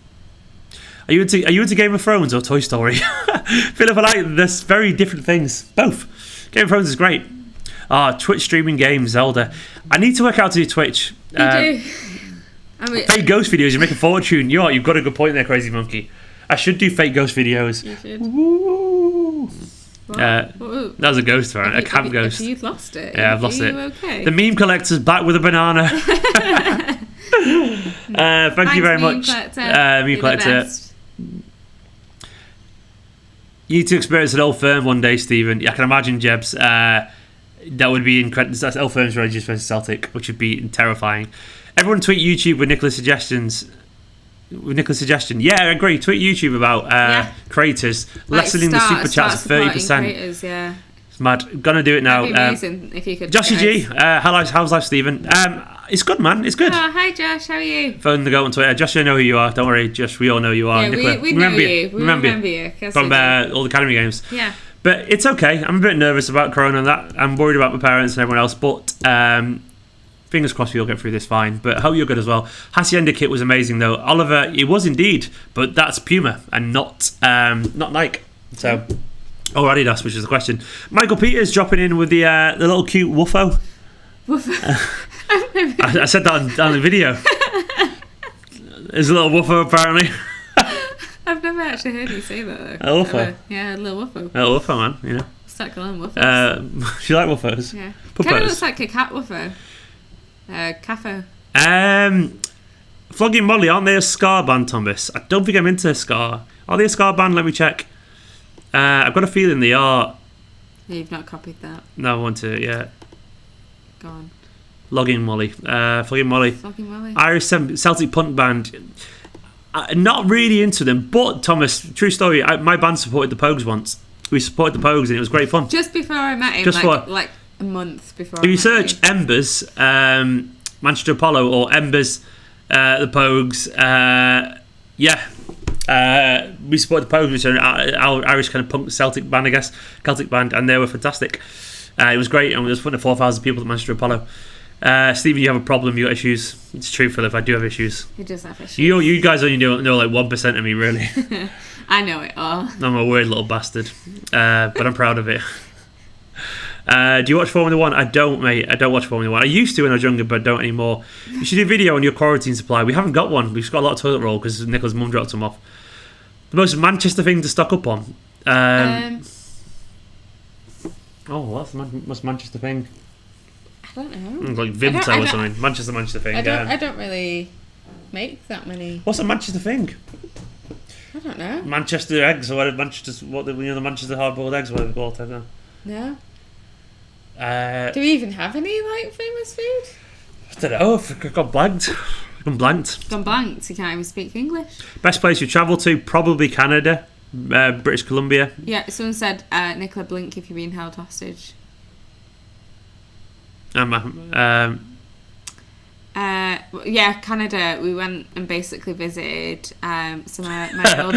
Are you into Game of Thrones or Toy Story? Feel if I like this very different things. Both. Game of Thrones is great. Twitch streaming games, Zelda. I need to work out to do Twitch. You do. I mean, fake ghost videos, you make a fortune. You've got a good point there, Crazy Monkey. I should do fake ghost videos. You should. Woo. That was a ghost, right? A camp ghost. You've lost it. Yeah, I've lost it. Okay? The meme collector's back with a banana. Thank you very much. Meme collector. You need to experience an old firm one day, Stephen. I can imagine, Jebs. That would be incredible. That's old firm's Rangers versus Celtic, which would be terrifying. Everyone tweet YouTube with Nicola's suggestions. Yeah, I agree. Tweet YouTube about creators lessening the super chats 30%. Yeah. It's mad. Gonna do it now. That'd be amazing if you could. Joshy G, how's life, Stephen? It's good, man. It's good. Oh, hi, Josh. How are you? Phone the go on Twitter. Josh, I know who you are. Don't worry, Josh. We all know who you are. Yeah, Nicola, we remember you. We remember you. From all the academy games. Yeah. But it's okay. I'm a bit nervous about Corona and that. I'm worried about my parents and everyone else. But fingers crossed we'll get through this fine. But I hope you're good as well. Hacienda kit was amazing, though. Oliver, it was indeed. But that's Puma and not Nike. So, or Adidas, which is the question. Michael Peters dropping in with the little cute woofo. Woofo. I said that on the video. There's a little woofo, apparently. I've never actually heard you say that, though. A woofo? Yeah, a little woofo. A little woofo, man, you know. Start calling them woofos. Do you like woofos? Yeah. Puppos. Kind of looks like a cat woofo. Cafo. Flogging Molly, aren't they a ska band, Thomas? I don't think I'm into ska. Are they a ska band? Let me check. I've got a feeling they are. You've not copied that. No, I want to, yeah. Go on. Flogging Molly. Flogging Molly. Flogging Molly. Irish Celtic punk band. Not really into them, but Thomas, true story, my band supported the Pogues once. We supported the Pogues and it was great fun. Just before I met him, like a month before. If you search Embers, Manchester Apollo, or Embers, the Pogues, we supported the Pogues, which are our Irish kind of punk Celtic band, I guess, Celtic band, and they were fantastic. It was great, and we was putting 4,000 people at Manchester Apollo. Stephen, you have a problem. You got issues. It's true, Philip. I do have issues. He does have issues. You guys only know like 1% of me, really. I know it all. I'm a weird little bastard, but I'm proud of it. Do you watch Formula 1? I don't, mate. I don't watch Formula 1. I used to when I was younger, but don't anymore. You should do a video on your quarantine supply. We haven't got one. We've just got a lot of toilet roll because Nicola's mum dropped them off. The most Manchester thing to stock up on. What's the most Manchester thing? I don't know. Like Vimto or something. Manchester thing. I don't really make that many. What's a Manchester thing? I don't know. Manchester eggs or whatever. The Manchester hard-boiled eggs, whatever they're called. I don't know. No. Do we even have any like famous food? I don't know. I've gone blanked. Gone blanked. You can't even speak English. Best place you travel to? Probably Canada, British Columbia. Yeah. Someone said, Nicola, blink if you're being held hostage. Yeah, Canada. We went and basically visited some of my old...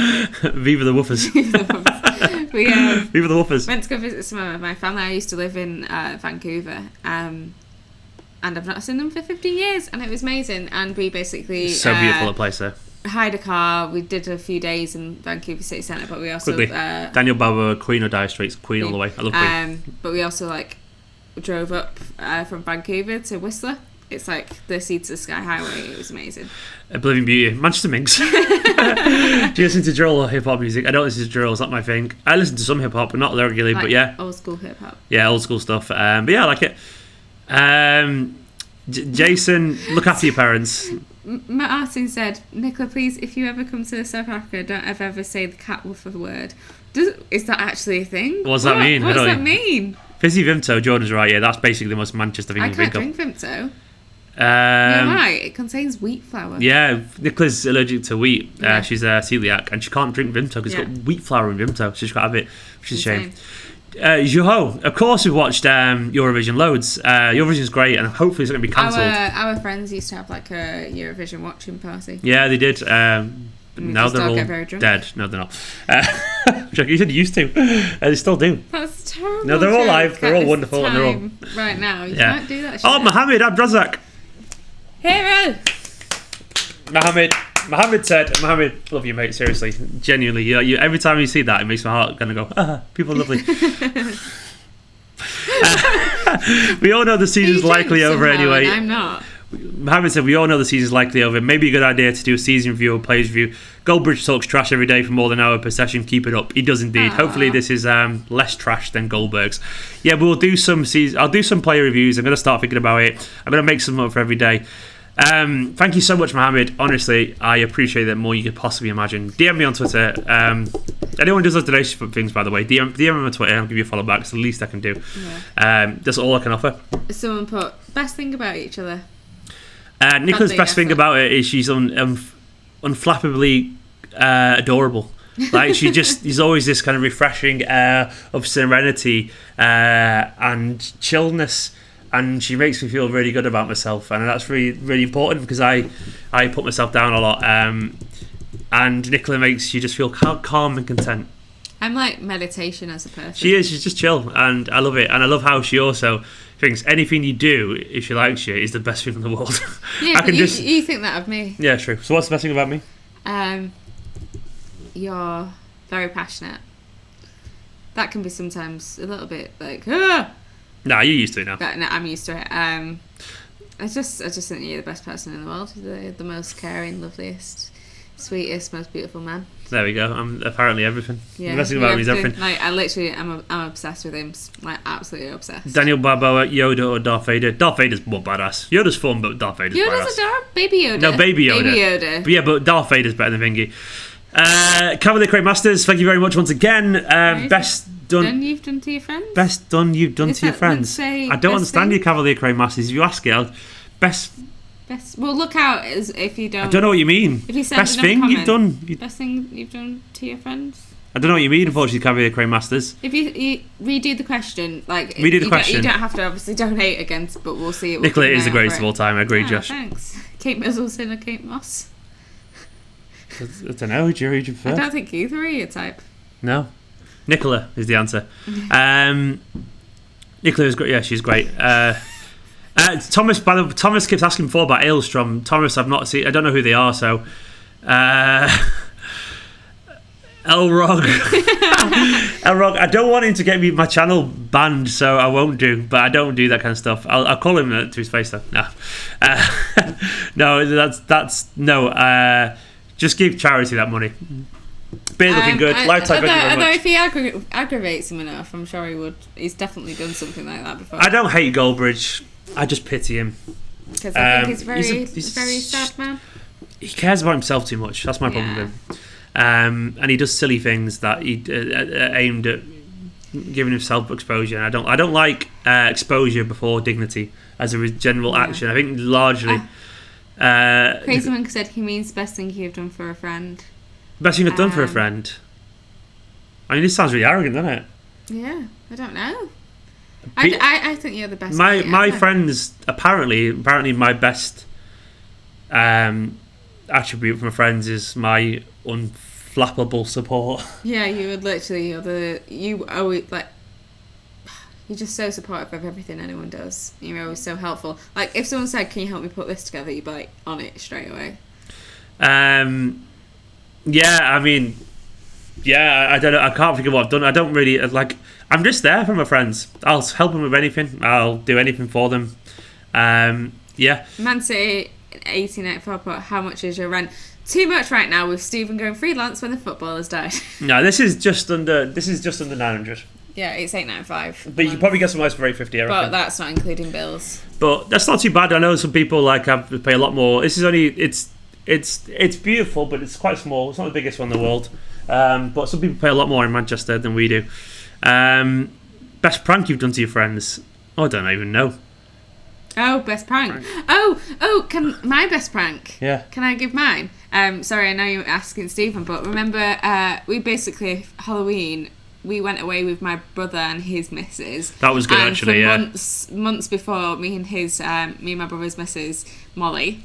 Viva the Woofers. Viva the Woofers. We Viva the Woofers. went to go visit some of my family. I used to live in Vancouver, and I've not seen them for 15 years, and it was amazing. And we basically... So beautiful a place there. Hired a car. We did a few days in Vancouver City Centre, but we also... Quickly. Daniel Bauer, Queen or Dire Straits, Queen all the way. I love Queen. But we also drove up from Vancouver to Whistler. It's like the Sea to the Sky Highway. It was amazing. Oblivion Beauty. Manchester Minx. Do you listen to drill or hip-hop music? I don't listen to drill. It's not my thing. I listen to some hip-hop, but not regularly. But yeah. Old school hip-hop. Yeah, old school stuff. But yeah, I like it. Jason, look after your parents. Martin said, Nicola, please, if you ever come to South Africa, don't ever say the cat woofer word. Is that actually a thing? What does that mean? What does that mean? Fizzy Vimto, Jordan's right, yeah, that's basically the most Manchester thing you can think of. I can't drink Vimto. You're right, it contains wheat flour. Yeah, Nicola's allergic to wheat. Yeah. She's a celiac, and she can't drink Vimto because it's got wheat flour in Vimto, so she's got to have it, which is a shame. Juho, of course we've watched Eurovision loads. Eurovision's great, and hopefully it's going to be cancelled. Our friends used to have a Eurovision watching party. Yeah, they did. But now they're all dead. No, they're not. You said you used to. They still do. That's terrible. No, they're all alive. They're all wonderful, and they're all right now. You can't do that shit. Oh, Mohammed Abdrazak. Hero. Mohammed said, Mohammed, love you, mate. Seriously, genuinely. You every time you see that, it makes my heart kind of go. People are lovely. We all know the season's likely over anyway. I'm not. Mohammed said, we all know the season's likely over. Maybe a good idea to do a season review or players review. Goldbridge talks trash every day for more than an hour per session. Keep it up. He does indeed. Hopefully this is less trash than Goldberg's. Yeah, we'll do some season. I'll do some player reviews. I'm going to start thinking about it. I'm going to make some up for every day. Thank you so much, Mohammed. Honestly, I appreciate that more you could possibly imagine. DM me on Twitter. Anyone who does those donation things, by the way, DM me on Twitter. I'll give you a follow back. It's the least I can do. Yeah. That's all I can offer. Someone put best thing about each other. Nicola's best thing about it is she's unflappably adorable. Like she's always this kind of refreshing air of serenity and chillness, and she makes me feel really good about myself, and that's really, really important because I put myself down a lot, and Nicola makes you just feel calm and content. I'm like meditation as a person. She's just chill, and I love it, and I love how she also thinks anything you do, if she likes you, is the best thing in the world. Yeah, but you think that of me. Yeah, true. So what's the best thing about me? You're very passionate. That can be sometimes a little bit like, Nah, you're used to it now. But no, I'm used to it. I just think you're the best person in the world. The most caring, loveliest, sweetest, most beautiful man. There we go. I'm apparently everything. Yeah, the best thing about me is everything. Like I literally, I'm obsessed with him. Like absolutely obsessed. Daniel Barboa, Yoda or Darth Vader? Darth Vader's more badass. Yoda's fun, but Darth Vader's badass. Yoda's a Darth Baby Yoda. No, Baby Yoda. Baby Yoda. But yeah, but Darth Vader's better than Vingy. Cavalier Crate Masters, thank you very much once again. Best done you've done to your friends. Best done you've done to your friends. I don't understand your Cavalier Crate Masters. If you ask it, best. Well, look out if you don't. I don't know what you mean. If you send best thing you've done. Best thing you've done to your friends. I don't know what you mean. Unfortunately, Cavalier Crane Masters. If you redo the question, redo the question. You don't have to obviously donate against, but we'll see it. Nicola is the greatest of all time. I agree, Josh. Thanks. Kate Middleton or Kate Moss. I don't know. Who do you prefer? I don't think either are your type. No, Nicola is the answer. Nicola is great. Yeah, she's great. Thomas keeps asking before about Ailstrom. Thomas, I've not seen. I don't know who they are. So, Elrog. Elrog. I don't want him to get me my channel banned, so I won't do. But I don't do that kind of stuff. I'll call him to his face though. No, no. That's no. Just give charity that money. Beer looking good. Lifetime. Although if he aggravates him enough, I'm sure he would. He's definitely done something like that before. I don't hate Goldbridge. I just pity him. Because I think he's very sad man. He cares about himself too much. That's my problem with him. And he does silly things that he aimed at giving himself exposure. And I don't like exposure before dignity as a general action. I think largely. Crazy Monk said he means the best thing you've done for a friend. Best thing I've done for a friend. I mean, this sounds really arrogant, doesn't it? Yeah, I don't know. I think you're the best. My friends apparently my best attribute from my friends is my unflappable support. Yeah, you would literally, you always, like, you're just so supportive of everything anyone does. You're always so helpful. Like, if someone said, can you help me put this together, you'd be like, on it straight away. Yeah, I mean, yeah, I don't know. I can't think of what I've done. I don't really, like, I'm just there for my friends. I'll help them with anything. I'll do anything for them. Yeah. Man City 1884 put, how much is your rent? Too much right now with Stephen going freelance when the footballers died. No, this is just under 900. Yeah, it's 895. But you can probably get some ice for 850, I reckon. But that's not including bills. But that's not too bad. I know some people like have to pay a lot more. This is only it's beautiful, but it's quite small. It's not the biggest one in the world. But some people pay a lot more in Manchester than we do. Best prank you've done to your friends? Oh, I don't even know. Oh, best prank. Can my best prank? Yeah. Can I give mine? Sorry, I know you're asking Stephen, but remember, we basically Halloween. We went away with my brother and his missus. That was good, and actually. For months before, me and my brother's missus Molly,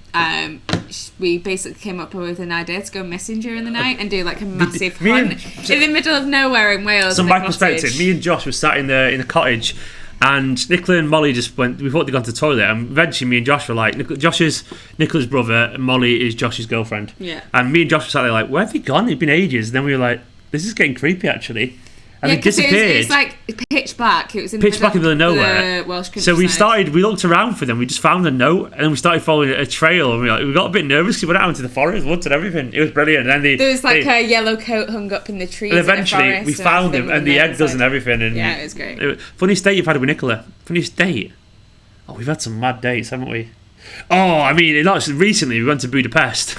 we basically came up with an idea to go missing during the night and do like a massive hunt in the middle of nowhere in Wales. So, my perspective, me and Josh were sat in a cottage. And Nicola and Molly just went. We thought they'd gone to the toilet, and eventually me and Josh were like, Josh is Nicola's brother, and Molly is Josh's girlfriend. Yeah. And me and Josh were sat there like, where have they gone? It's been ages. And then we were like, this is getting creepy actually. And they disappeared. It was like pitch black. It was in pitch black in the middle of nowhere. The Welsh so we looked around for them. We just found a note, and then we started following a trail. And we got a bit nervous because we went out into the forest, woods, and everything. It was brilliant. And then there was like a yellow coat hung up in the trees. And eventually, we found him, and the egg does and everything. And yeah, it was great. Funniest date you've had with Nicola? Funniest date? Oh, we've had some mad dates, haven't we? Oh, I mean, recently we went to Budapest.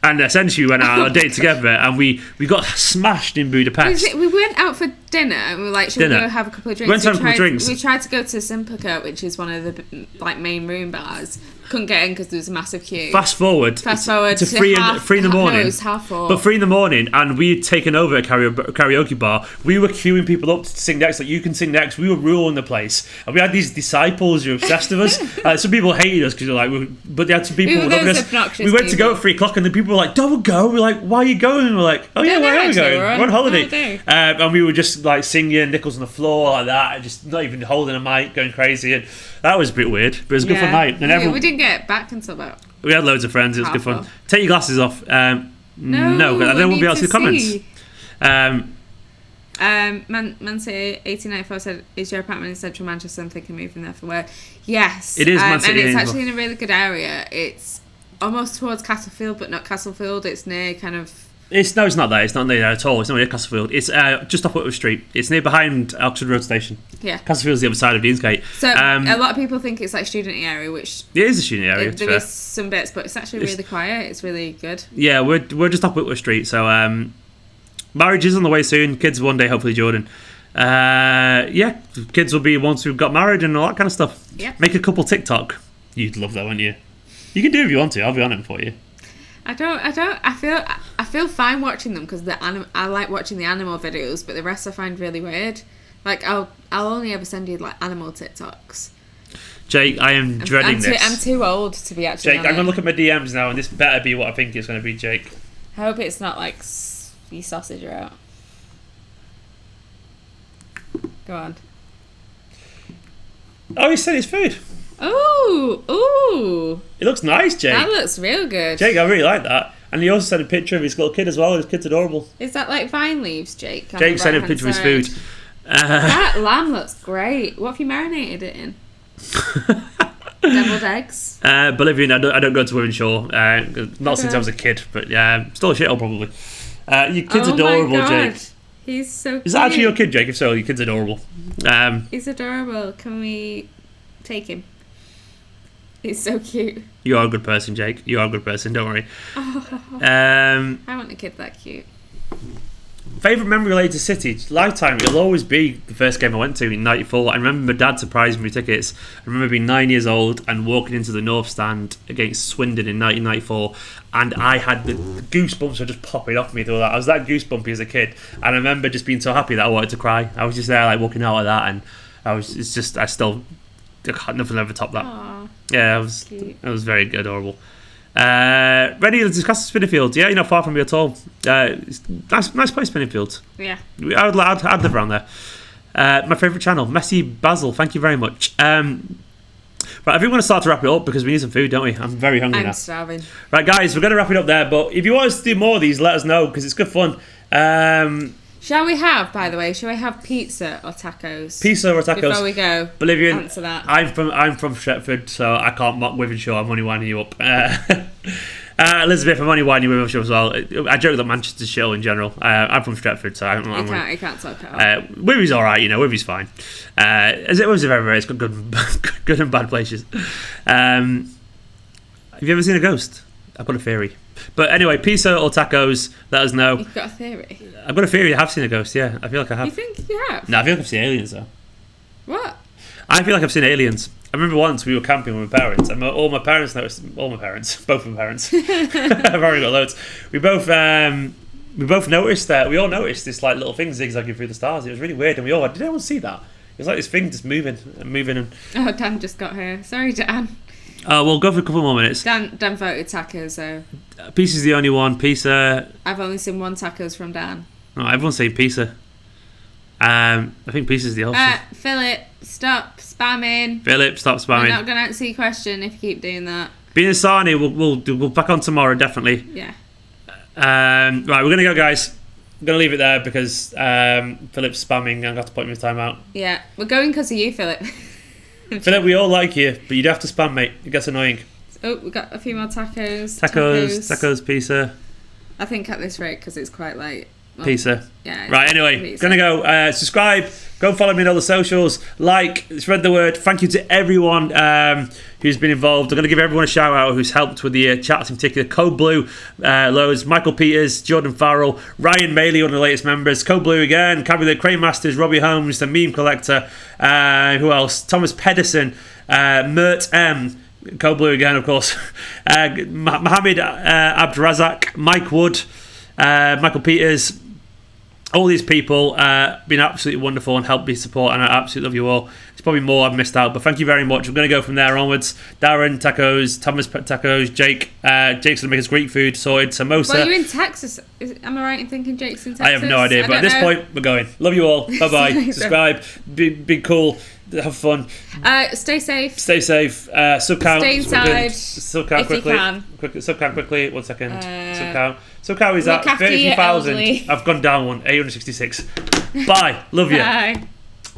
And essentially we went out on a date together, and we got smashed in Budapest. We went out for dinner, and we were like, should we go have a couple of drinks? We went to have a couple of drinks. We tried to go to Simplica, which is one of the like main room bars. Couldn't get in because there was a massive queue. Fast forward to 3 in the morning. No, it was 4:30. But 3 in the morning, and we had taken over a karaoke bar. We were queuing people up to sing next. Like, you can sing next. We were ruling the place, and we had these disciples who were obsessed with us. Some people hated us because but they had some people who loved us. We went to go at 3 o'clock, and the people were like, "Don't go." We're like, "Why are you going?" And we're like, "Oh yeah, where are we going? We're on holiday." And we were just like singing, Nichols on the floor like that, and just not even holding a mic, going crazy. And that was a bit weird, but it was a good fun night. And we didn't get back until about. We had loads of friends. It was good fun. Take your glasses off. No, but then we'll be able to see the comments. Man City 1894 said, "Is your apartment in central Manchester? I'm thinking moving there for work." Yes, it is. Man City, and it's actually in a really good area. It's almost towards Castlefield, but not Castlefield. It's near kind of. It's not there. It's not near there at all. It's not near Castlefield. It's just off Whitworth Street. It's near behind Oxford Road Station. Yeah. Castlefield's the other side of Deansgate. So a lot of people think it's like student area, which it is a student area. There is some bits, but it's actually really quiet. It's really good. Yeah, we're just off Whitworth Street. So marriage is on the way soon. Kids one day, hopefully, Jordan. Kids will be once we've got married and all that kind of stuff. Yeah. Make a couple TikTok. You'd love that, wouldn't you? You can do it if you want to. I'll be on it for you. I feel fine watching them because I like watching the animal videos, but the rest I find really weird. Like I'll only ever send you like animal TikToks. Jake, I am dreading this. I'm too old to be actually. Jake, I'm gonna look at my DMs now, and this better be what I think it's gonna be, Jake. I hope it's not like you sausage her out. Go on. Oh, he said it's food. Ooh. It looks nice, Jake. That looks real good. Jake, I really like that. And he also sent a picture of his little kid as well. His kid's adorable. Is that like vine leaves, Jake? Jake sent a picture of his food. That lamb looks great. What have you marinated it in? Deviled eggs? Bolivian, I don't go to Wimenshaw. Not since I was a kid, but still a shithole probably. Your kid's adorable, my God. Jake. He's so cute. Is that actually your kid, Jake? If so, your kid's adorable. He's adorable. Can we take him? He's so cute. You are a good person, Jake. You are a good person, don't worry. I want a kid that cute. Favourite memory related to City? Lifetime, it'll always be the first game I went to in 94. I remember my dad surprised me with tickets. I remember being 9 years old and walking into the North Stand against Swindon in 1994, and I had the goosebumps were just popping off me through that. I was that goosebumpy as a kid, and I remember just being so happy that I wanted to cry. I was just there like walking out like that, and I got nothing over top that. Aww, Yeah, it was very adorable. Ready to discuss Spinningfields? Yeah, you're not far from me at all. Nice place, Spinningfields. Yeah. I'd live around there. My favourite channel, Messy Basil. Thank you very much. Right, I think we're going to start to wrap it up because we need some food, don't we? I'm very hungry now. I'm starving. Right, guys, we're going to wrap it up there. But if you want us to do more of these, let us know because it's good fun. Shall we have, by the way, pizza or tacos? Pizza or tacos? Before we go, Bolivian. answer that. I'm from Stretford, so I can't mock Wythenshawe. I'm only winding you up. Elizabeth, I'm only winding you Wythenshawe as well. I joke that Manchester's shit in general. I'm from Stretford, so You can't talk at all. Withy's alright, Withy's fine. As it was everywhere, it's got good and bad places. Have you ever seen a ghost? I've got a theory. But anyway, pizza or tacos, let us know. You've got a theory? I've got a theory I have seen a ghost, yeah. I feel like I have. You think you have? No, I feel like I've seen aliens, though. What? I feel like I've seen aliens. I remember once we were camping with my parents, and both my parents, I've already got loads. We both noticed that, we all noticed this like little thing zigzagging through the stars. It was really weird, and we all went, did anyone see that? It was like this thing just moving. Oh, Dan just got here. Sorry, Dan. We'll go for a couple more minutes. Dan voted tacos, so... Pizza's the only one. Pizza... I've only seen one tacos from Dan. No, everyone's saying pizza. I think pizza's the option. Philip, stop spamming. Philip, stop spamming. We're not going to answer your question if you keep doing that. Being a Sarnie, we'll back on tomorrow, definitely. Yeah. Right, we're going to go, guys. I'm going to leave it there because Philip's spamming and I've got to put him in timeout. Yeah, we're going because of you, Philip. Philip, we all like you, but you'd have to spam, mate. It gets annoying. Oh, we got a few more tacos. Tacos, pizza. I think at this rate, because it's quite late. Well, pizza. Yeah. Right, anyway, pizza. Gonna go. Subscribe. Go follow me on all the socials. Like, spread the word. Thank you to everyone who's been involved. I'm going to give everyone a shout out who's helped with the chats in particular. Code Blue, loads. Michael Peters, Jordan Farrell, Ryan Maley, one of the latest members. Code Blue again. Cabby the Crane Masters, Robbie Holmes, the Meme Collector. Who else? Thomas Pedersen, Mert M. Code Blue again, of course. Mohammed Abdurazak, Mike Wood, Michael Peters. All these people been absolutely wonderful and helped me support, and I absolutely love you all. There's probably more I've missed out, but thank you very much. We're going to go from there onwards. Darren, tacos. Thomas, tacos. Jake. Jake's going to make us Greek food, sorted. Samosa. Well, you're in Texas. Am I right in thinking Jake's in Texas? I have no idea, but at this point, we're going. Love you all. Bye-bye. Subscribe. Be cool. Have fun. Stay safe. Stay safe. Subcount. Stay inside. Subcount if quickly. You can. Subcount quickly. 1 second. Subcount. Subcount is at Look after your 30,000. elderly. I've gone down one. 866. Bye. Love you. Bye.